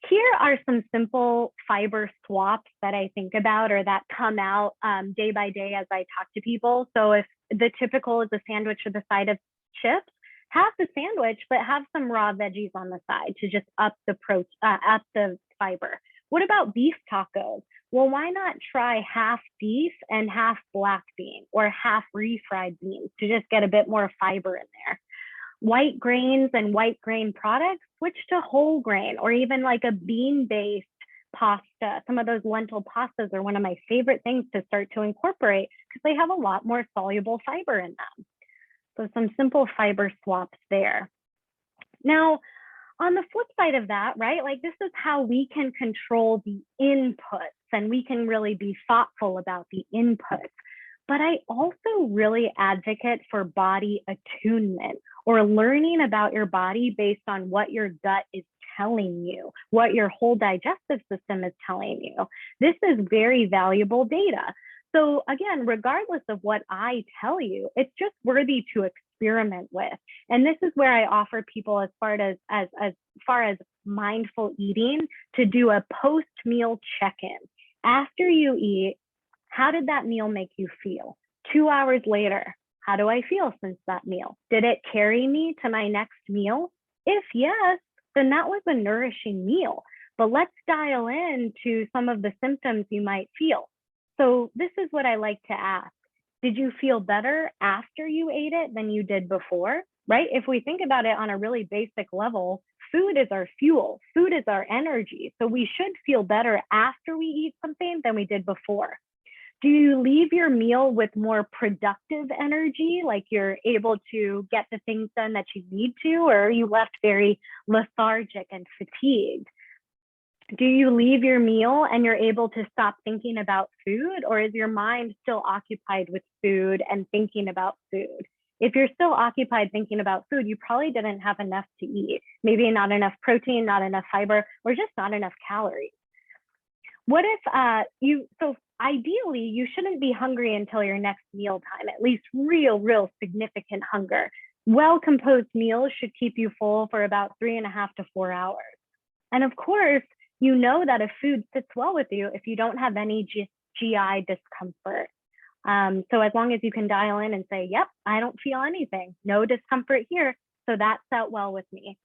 Here are some simple fiber swaps that I think about or that come out day by day as I talk to people. So if the typical is a sandwich with a side of chips, have the sandwich, but have some raw veggies on the side to just up the fiber. What about beef tacos? Well, why not try half beef and half black bean or half refried beans to just get a bit more fiber in there? White grains and white grain products, switch to whole grain or even like a bean-based pasta. Some of those lentil pastas are one of my favorite things to start to incorporate because they have a lot more soluble fiber in them. So some simple fiber swaps there. Now, on the flip side of that, right, like this is how we can control the inputs and we can really be thoughtful about the inputs. But I also really advocate for body attunement or learning about your body based on what your gut is telling you, what your whole digestive system is telling you. This is very valuable data. So again, regardless of what I tell you, it's just worthy to experiment with. And this is where I offer people as far as mindful eating to do a post-meal check-in. After you eat, how did that meal make you feel? 2 hours later, how do I feel since that meal? Did it carry me to my next meal? If yes, then that was a nourishing meal. But let's dial in to some of the symptoms you might feel. So this is what I like to ask. Did you feel better after you ate it than you did before? Right? If we think about it on a really basic level, food is our fuel. Food is our energy. So we should feel better after we eat something than we did before. Do you leave your meal with more productive energy, like you're able to get the things done that you need to, or are you left very lethargic and fatigued? Do you leave your meal and you're able to stop thinking about food, or is your mind still occupied with food and thinking about food? If you're still occupied thinking about food, you probably didn't have enough to eat. Maybe not enough protein, not enough fiber, or just not enough calories. What if so ideally you shouldn't be hungry until your next meal time, at least real significant hunger. Well-composed meals should keep you full for about 3.5 to 4 hours. And of course, you know that a food sits well with you if you don't have any GI discomfort. So as long as you can dial in and say, yep, I don't feel anything, no discomfort here, so that sat well with me.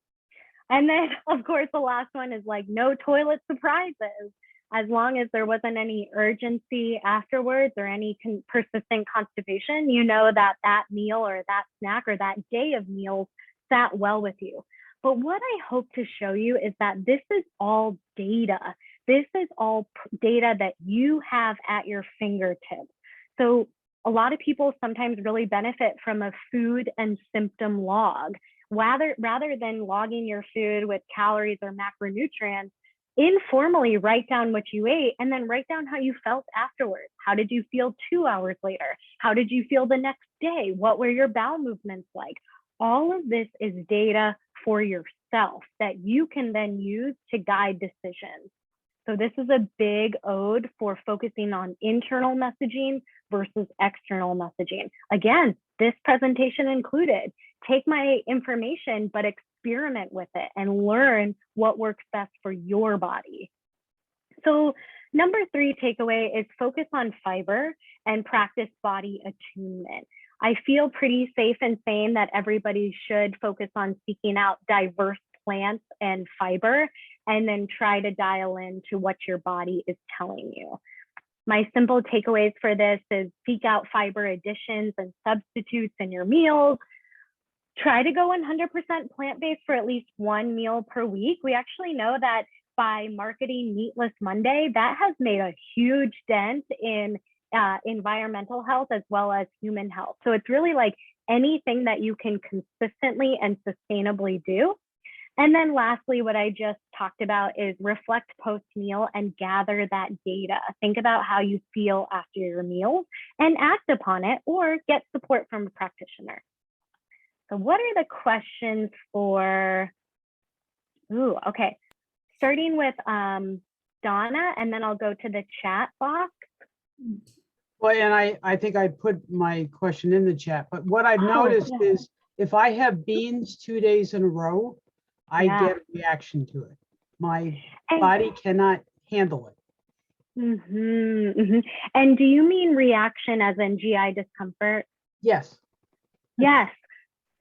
And then, of course, the last one is like no toilet surprises. As long as there wasn't any urgency afterwards or any persistent constipation, you know that that meal or that snack or that day of meals sat well with you. But what I hope to show you is that this is all data. This is all data that you have at your fingertips. So a lot of people sometimes really benefit from a food and symptom log. Rather than logging your food with calories or macronutrients, informally write down what you ate and then write down how you felt afterwards. How did you feel 2 hours later? How did you feel the next day? What were your bowel movements like? All of this is data for yourself that you can then use to guide decisions. So this is a big ode for focusing on internal messaging versus external messaging. Again, this presentation included. Take my information, but experiment with it and learn what works best for your body. So number 3 takeaway is focus on fiber and practice body attunement. I feel pretty safe in saying that everybody should focus on seeking out diverse plants and fiber, and then try to dial in to what your body is telling you. My simple takeaways for this is seek out fiber additions and substitutes in your meals. Try to go 100% plant-based for at least one meal per week. We actually know that by marketing Meatless Monday, that has made a huge dent in environmental health as well as human health. So it's really like anything that you can consistently and sustainably do. And then lastly, what I just talked about is reflect post-meal and gather that data. Think about how you feel after your meals and act upon it, or get support from a practitioner. So what are the questions for, okay. Starting with Donna, and then I'll go to the chat box. Well, and I think I put my question in the chat, but what I've noticed is if I have beans 2 days in a row, I get a reaction to it. My body cannot handle it. And do you mean reaction as in GI discomfort? Yes. Yes.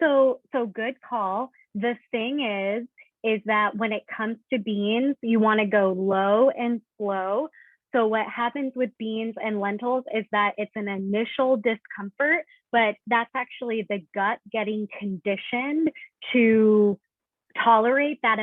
So good call. The thing is that when it comes to beans, you want to go low and slow. So what happens with beans and lentils is that it's an initial discomfort, but that's actually the gut getting conditioned to tolerate that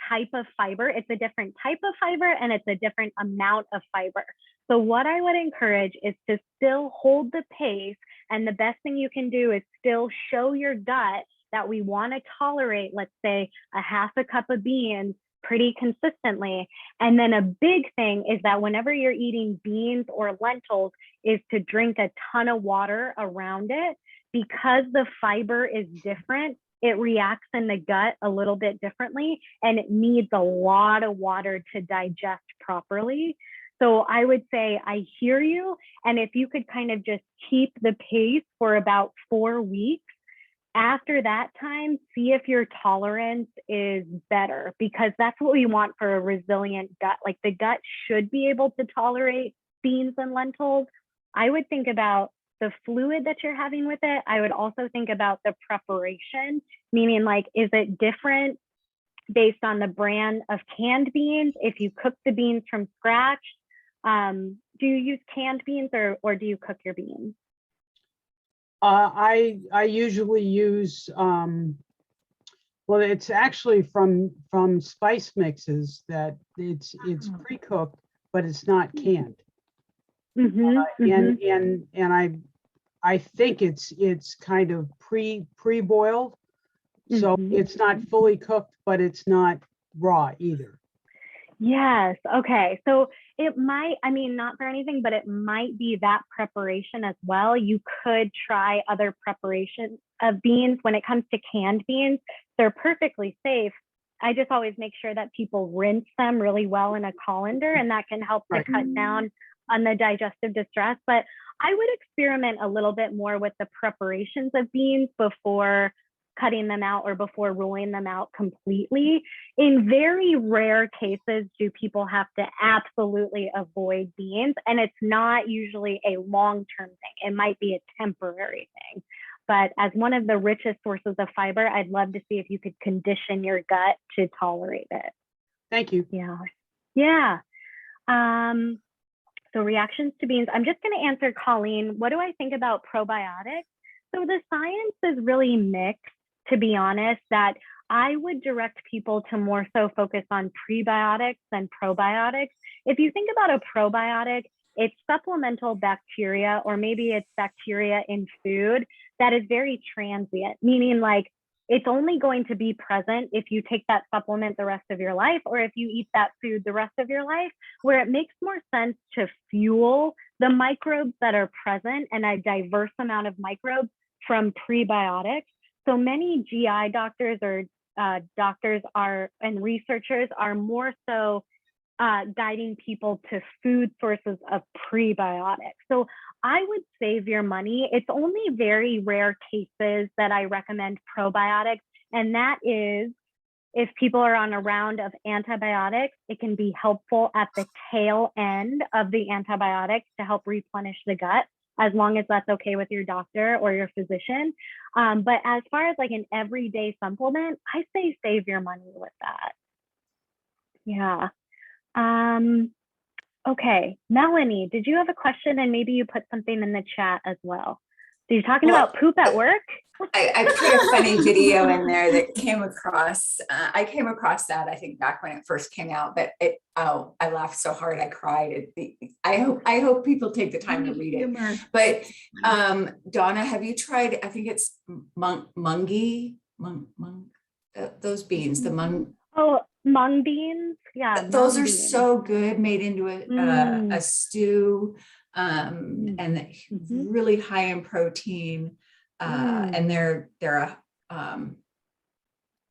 type of fiber. It's a different type of fiber and it's a different amount of fiber. So what I would encourage is to still hold the pace, and the best thing you can do is still show your gut that we want to tolerate, let's say, a half a cup of beans pretty consistently. And then a big thing is that whenever you're eating beans or lentils is to drink a ton of water around it, because the fiber is different. It reacts in the gut a little bit differently, and it needs a lot of water to digest properly. So I would say I hear you. And if you could kind of just keep the pace for about 4 weeks, after that time, see if your tolerance is better, because that's what we want for a resilient gut. Like the gut should be able to tolerate beans and lentils. I would think about the fluid that you're having with it. I would also think about the preparation, meaning like, is it different based on the brand of canned beans? If you cook the beans from scratch, do you use canned beans or do you cook your beans? I usually use, well, it's actually from spice mixes that it's pre-cooked, but it's not canned. And I think it's kind of pre-boiled, so it's not fully cooked, but it's not raw either. Yes. Okay. So it might, I mean, not for anything, but it might be that preparation as well. You could try other preparations of beans. When it comes to canned beans, they're perfectly safe. I just always make sure that people rinse them really well in a colander, and that can help to Right. cut down on the digestive distress. But I would experiment a little bit more with the preparations of beans before cutting them out or before ruling them out completely. In very rare cases, do people have to absolutely avoid beans, and it's not usually a long-term thing. It might be a temporary thing. But as one of the richest sources of fiber, I'd love to see if you could condition your gut to tolerate it. Thank you. Yeah. Yeah. So reactions to beans. I'm just going to answer Colleen. What do I think about probiotics? So the science is really mixed, to be honest, that I would direct people to more so focus on prebiotics than probiotics. If you think about a probiotic, it's supplemental bacteria, or maybe it's bacteria in food that is very transient, meaning like it's only going to be present if you take that supplement the rest of your life, or if you eat that food the rest of your life, where it makes more sense to fuel the microbes that are present, and a diverse amount of microbes, from prebiotics. So many GI doctors or doctors are, and researchers are more so guiding people to food sources of prebiotics. So I would save your money. It's only very rare cases that I recommend probiotics, and that is if people are on a round of antibiotics. It can be helpful at the tail end of the antibiotics to help replenish the gut, as long as that's okay with your doctor or your physician. But as far as like an everyday supplement, I say save your money with that. Yeah. Okay, Melanie, did you have a question? And maybe you put something in the chat as well. So you're talking about poop at work? I put a funny video in there that came across. I came across that, I think, back when it first came out, but I laughed so hard I cried. I hope people take the time to read it. But Donna, have you tried? I think it's mungi, those beans, the mung. Oh, mung beans. Yeah, those mung are beans. so good, made into a stew, and really high in protein. And they're the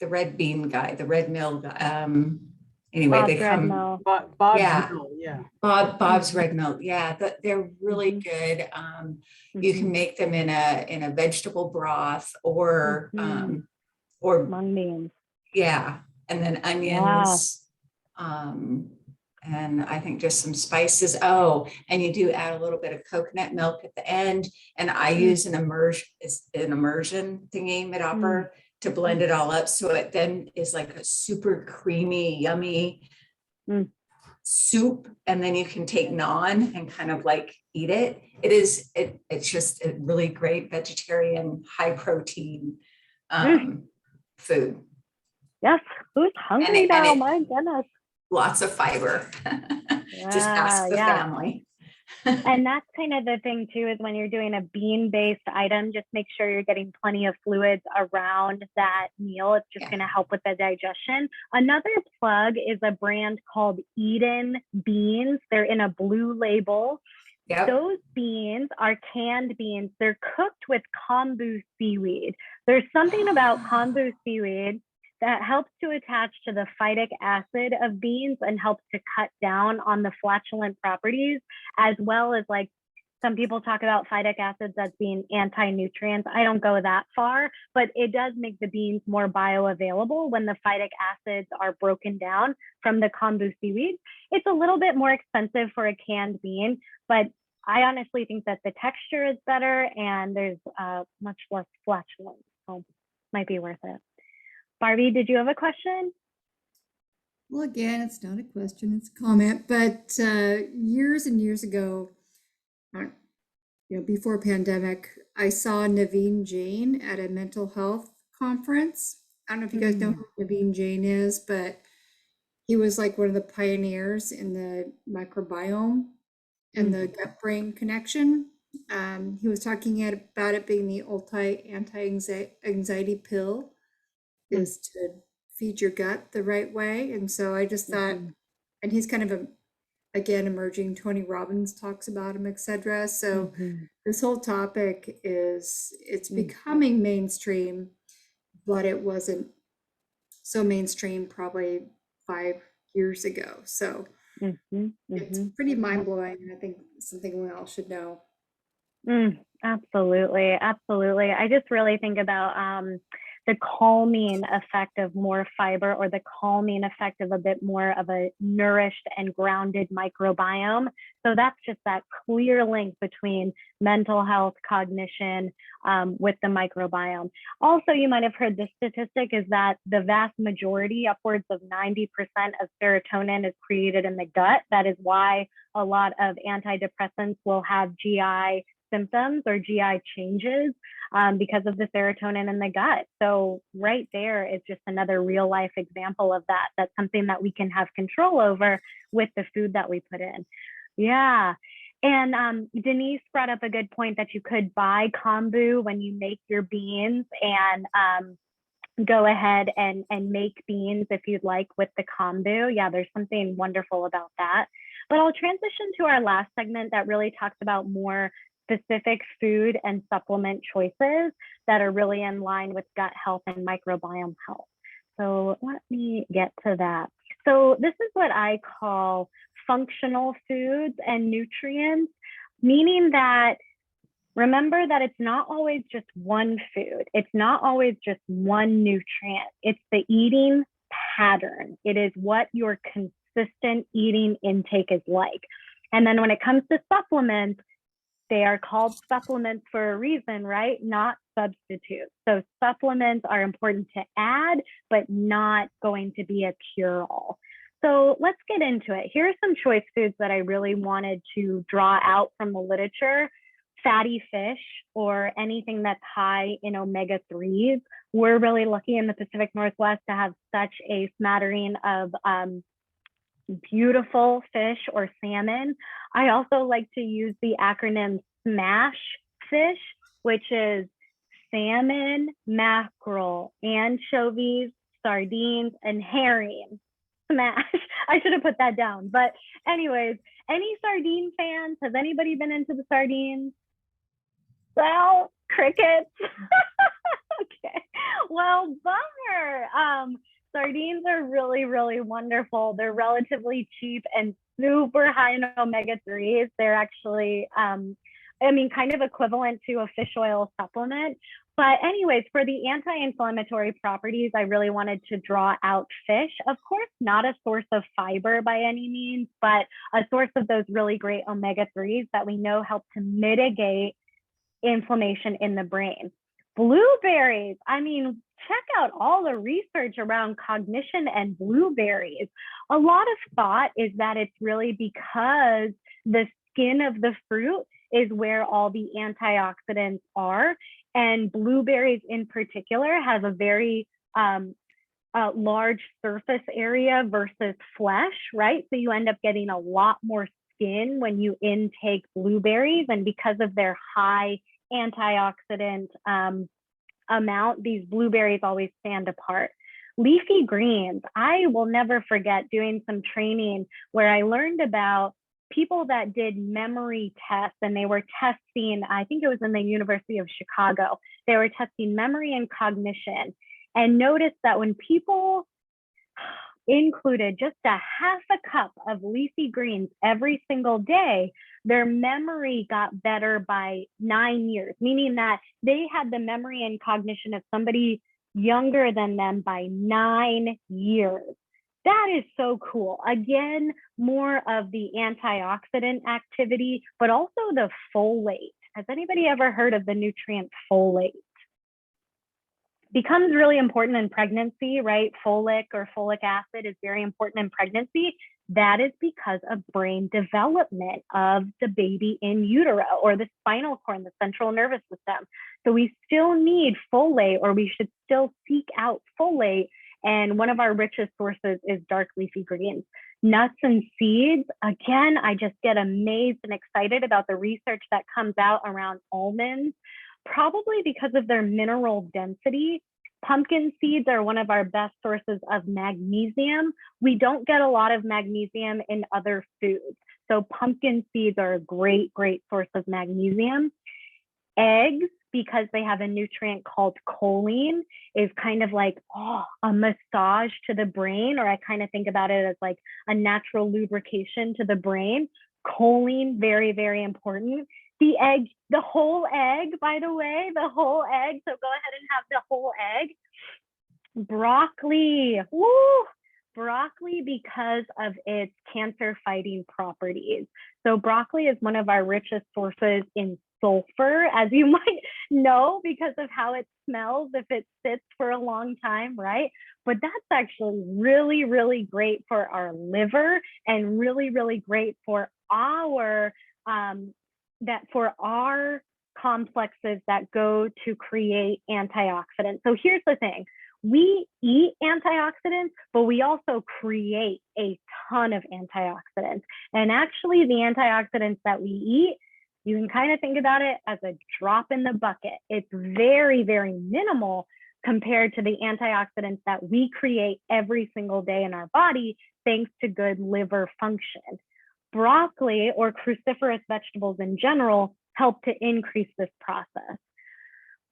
red bean guy, the red mill guy. Anyway, Bob's they come. Bob's Yeah. Mill, yeah. Bob's red milk. Yeah, they're really good. You can make them in a vegetable broth, or mung beans. Yeah, and then onions. And I think just some spices. Oh, and you do add a little bit of coconut milk at the end. And I use an immersion thingy midopper to blend it all up. So it then is like a super creamy, yummy soup. And then you can take naan and kind of like eat it. It's just a really great vegetarian, high protein food. Yes, who's hungry now? My goodness. Lots of fiber. Just ask the family. And that's kind of the thing too, is when you're doing a bean-based item, just make sure you're getting plenty of fluids around that meal. It's just going to help with the digestion. Another plug is a brand called Eden beans. They're in a blue label. Yep. Those beans are canned beans. They're cooked with kombu seaweed. There's something about kombu seaweed that helps to attach to the phytic acid of beans and helps to cut down on the flatulent properties, as well as, like, some people talk about phytic acids as being anti-nutrients. I don't go that far, but it does make the beans more bioavailable when the phytic acids are broken down from the kombu seaweed. It's a little bit more expensive for a canned bean, but I honestly think that the texture is better and there's much less flatulence, so might be worth it. Barbie, did you have a question? Well, again, it's not a question, it's a comment, but years and years ago, before pandemic, I saw Naveen Jain at a mental health conference. I don't know if you guys know who Naveen Jain is, but he was like one of the pioneers in the microbiome and the gut-brain connection. He was talking about it being the anti-anxiety pill, is to feed your gut the right way. And so I just thought and he's kind of again, emerging. Tony Robbins talks about him, etc. So this whole topic it's becoming mainstream, but it wasn't so mainstream probably 5 years ago. So it's pretty mind-blowing, and I think something we all should know. Absolutely, absolutely. I just really think about the calming effect of more fiber, or the calming effect of a bit more of a nourished and grounded microbiome. So that's just that clear link between mental health, cognition, with the microbiome. Also, you might have heard this statistic is that the vast majority, upwards of 90% of serotonin is created in the gut. That is why a lot of antidepressants will have GI symptoms or GI changes because of the serotonin in the gut. So right there is just another real life example of that. That's something that we can have control over with the food that we put in. Yeah. And Denise brought up a good point that you could buy kombu when you make your beans, and go ahead and make beans if you'd like with the kombu. Yeah, there's something wonderful about that. But I'll transition to our last segment that really talks about more specific food and supplement choices that are really in line with gut health and microbiome health. So let me get to that. So this is what I call functional foods and nutrients, meaning that remember that it's not always just one food. It's not always just one nutrient. It's the eating pattern. It is what your consistent eating intake is like. And then when it comes to supplements, they are called supplements for a reason, right? Not substitutes. So supplements are important to add, but not going to be a cure-all. So let's get into it. Here are some choice foods that I really wanted to draw out from the literature. Fatty fish, or anything that's high in omega-3s. We're really lucky in the Pacific Northwest to have such a smattering of beautiful fish or salmon. I also like to use the acronym SMASH fish, which is salmon, mackerel, anchovies, sardines, and herring. SMASH. I should have put that down. But anyways, any sardine fans? Has anybody been into the sardines? Well, crickets. Okay. Well, bummer. Sardines are really, really wonderful. They're relatively cheap and super high in omega-3s. They're actually, kind of equivalent to a fish oil supplement. But anyways, for the anti-inflammatory properties, I really wanted to draw out fish. Of course, not a source of fiber by any means, but a source of those really great omega-3s that we know help to mitigate inflammation in the brain. Blueberries, check out all the research around cognition and blueberries. A lot of thought is that it's really because the skin of the fruit is where all the antioxidants are, and blueberries in particular have a very large surface area versus flesh, right? So you end up getting a lot more skin when you intake blueberries, and because of their high antioxidant amount, these blueberries always stand apart. Leafy greens, I will never forget doing some training where I learned about people that did memory tests, and they were testing, I think it was in the University of Chicago, they were testing memory and cognition, and noticed that when people included just a half a cup of leafy greens every single day, their memory got better by 9 years, meaning that they had the memory and cognition of somebody younger than them by 9 years. That is so cool. Again, more of the antioxidant activity, but also the folate. Has anybody ever heard of the nutrient folate? Becomes really important in pregnancy, right? Folic or folic acid is very important in pregnancy. That is because of brain development of the baby in utero, or the spinal cord, the central nervous system. So we still need folate, or we should still seek out folate. And one of our richest sources is dark leafy greens. Nuts and seeds, again, I just get amazed and excited about the research that comes out around almonds, probably because of their mineral density. Pumpkin seeds are one of our best sources of magnesium. We don't get a lot of magnesium in other foods. So pumpkin seeds are a great, great source of magnesium. Eggs, because they have a nutrient called choline, is kind of like a massage to the brain, or I kind of think about it as like a natural lubrication to the brain. Choline, very, very important. The egg, the whole egg, by the way, the whole egg. So go ahead and have the whole egg. Broccoli, woo! Broccoli, because of its cancer fighting properties. So broccoli is one of our richest sources in sulfur, as you might know, because of how it smells if it sits for a long time, right? But that's actually really, really great for our liver, and really, really great for our complexes that go to create antioxidants. So here's the thing. We eat antioxidants, but we also create a ton of antioxidants. And actually the antioxidants that we eat, you can kind of think about it as a drop in the bucket. It's very, very minimal compared to the antioxidants that we create every single day in our body, thanks to good liver function. Broccoli, or cruciferous vegetables in general, help to increase this process.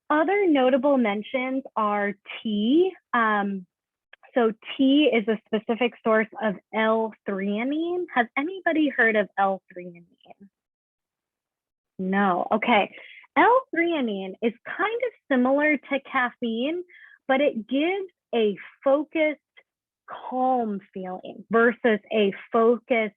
Other notable mentions are tea. So tea is a specific source of L-threonine. Has anybody heard of L-threonine? No, okay. L-threonine is kind of similar to caffeine, but it gives a focused, calm feeling versus a focused,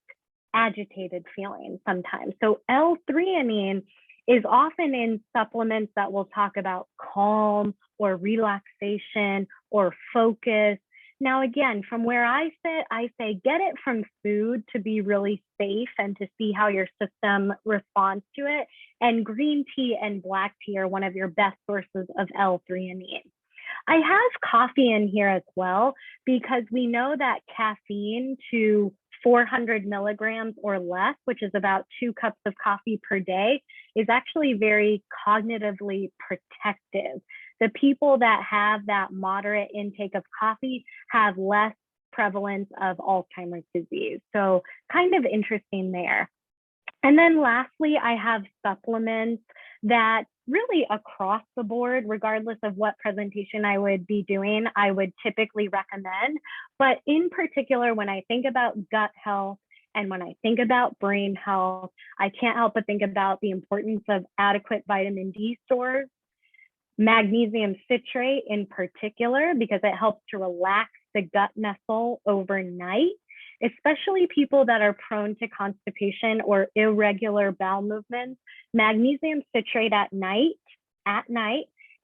agitated feeling sometimes. So L-threonine is often in supplements that will talk about calm or relaxation or focus. Now, again, from where I sit, I say get it from food to be really safe and to see how your system responds to it. And green tea and black tea are one of your best sources of L-threonine. I have coffee in here as well, because we know that caffeine to 400 milligrams or less, which is about 2 cups of coffee per day, is actually very cognitively protective. The people that have that moderate intake of coffee have less prevalence of Alzheimer's disease. So kind of interesting there. And then lastly, I have supplements that really across the board, regardless of what presentation I would be doing, I would typically recommend. But in particular, when I think about gut health and when I think about brain health, I can't help but think about the importance of adequate vitamin D stores, magnesium citrate in particular, because it helps to relax the gut muscle overnight, especially people that are prone to constipation or irregular bowel movements. Magnesium citrate at night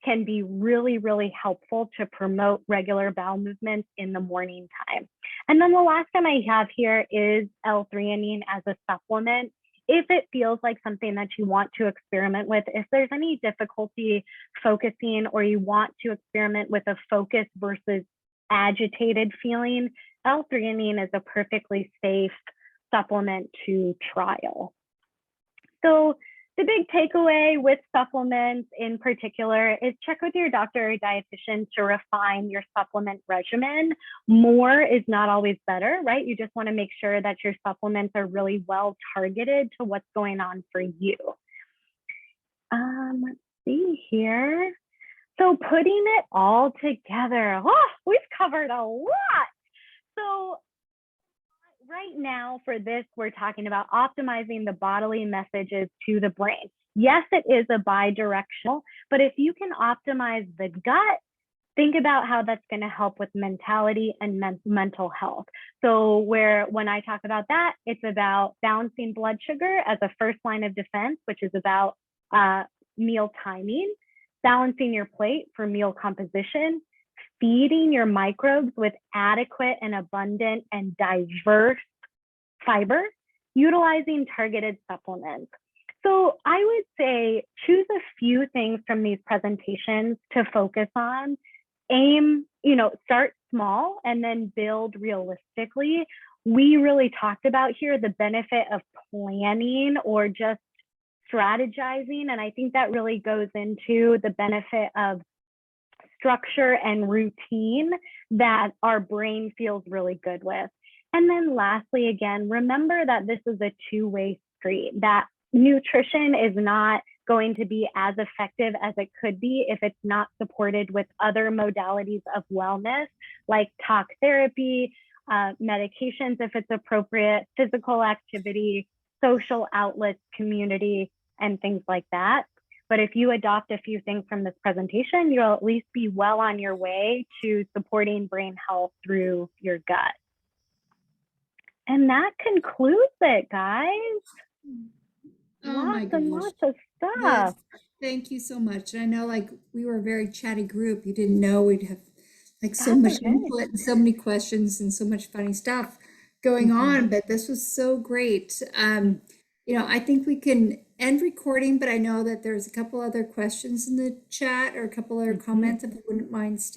can be really, really helpful to promote regular bowel movements in the morning time. And then the last one I have here is L-threonine as a supplement. If it feels like something that you want to experiment with, if there's any difficulty focusing or you want to experiment with a focus versus agitated feeling, L-threonine is a perfectly safe supplement to trial. So the big takeaway with supplements in particular is check with your doctor or dietitian to refine your supplement regimen. More is not always better, right? You just want to make sure that your supplements are really well targeted to what's going on for you. Let's see here. So putting it all together, we've covered a lot. So right now for this, we're talking about optimizing the bodily messages to the brain. Yes, it is a bi-directional, but if you can optimize the gut, think about how that's going to help with mentality and mental health. So when I talk about that, it's about balancing blood sugar as a first line of defense, which is about meal timing, balancing your plate for meal composition, feeding your microbes with adequate and abundant and diverse fiber, utilizing targeted supplements. So I would say choose a few things from these presentations to focus on. Start small and then build realistically. We really talked about here the benefit of planning or just strategizing. And I think that really goes into the benefit of structure and routine that our brain feels really good with. And then lastly, again, remember that this is a two-way street, that nutrition is not going to be as effective as it could be if it's not supported with other modalities of wellness, like talk therapy, medications if it's appropriate, physical activity, social outlets, community, and things like that. But if you adopt a few things from this presentation, you'll at least be well on your way to supporting brain health through your gut. And that concludes it, guys. Oh my Lots and gosh. lots of stuff. Yes, thank you so much. And I know like we were a very chatty group. You didn't know we'd have like so That's much okay. input and so many questions and so much funny stuff going on, but this was so great. You know, I think we can end recording, but I know that there's a couple other questions in the chat or a couple other comments if you wouldn't mind staying.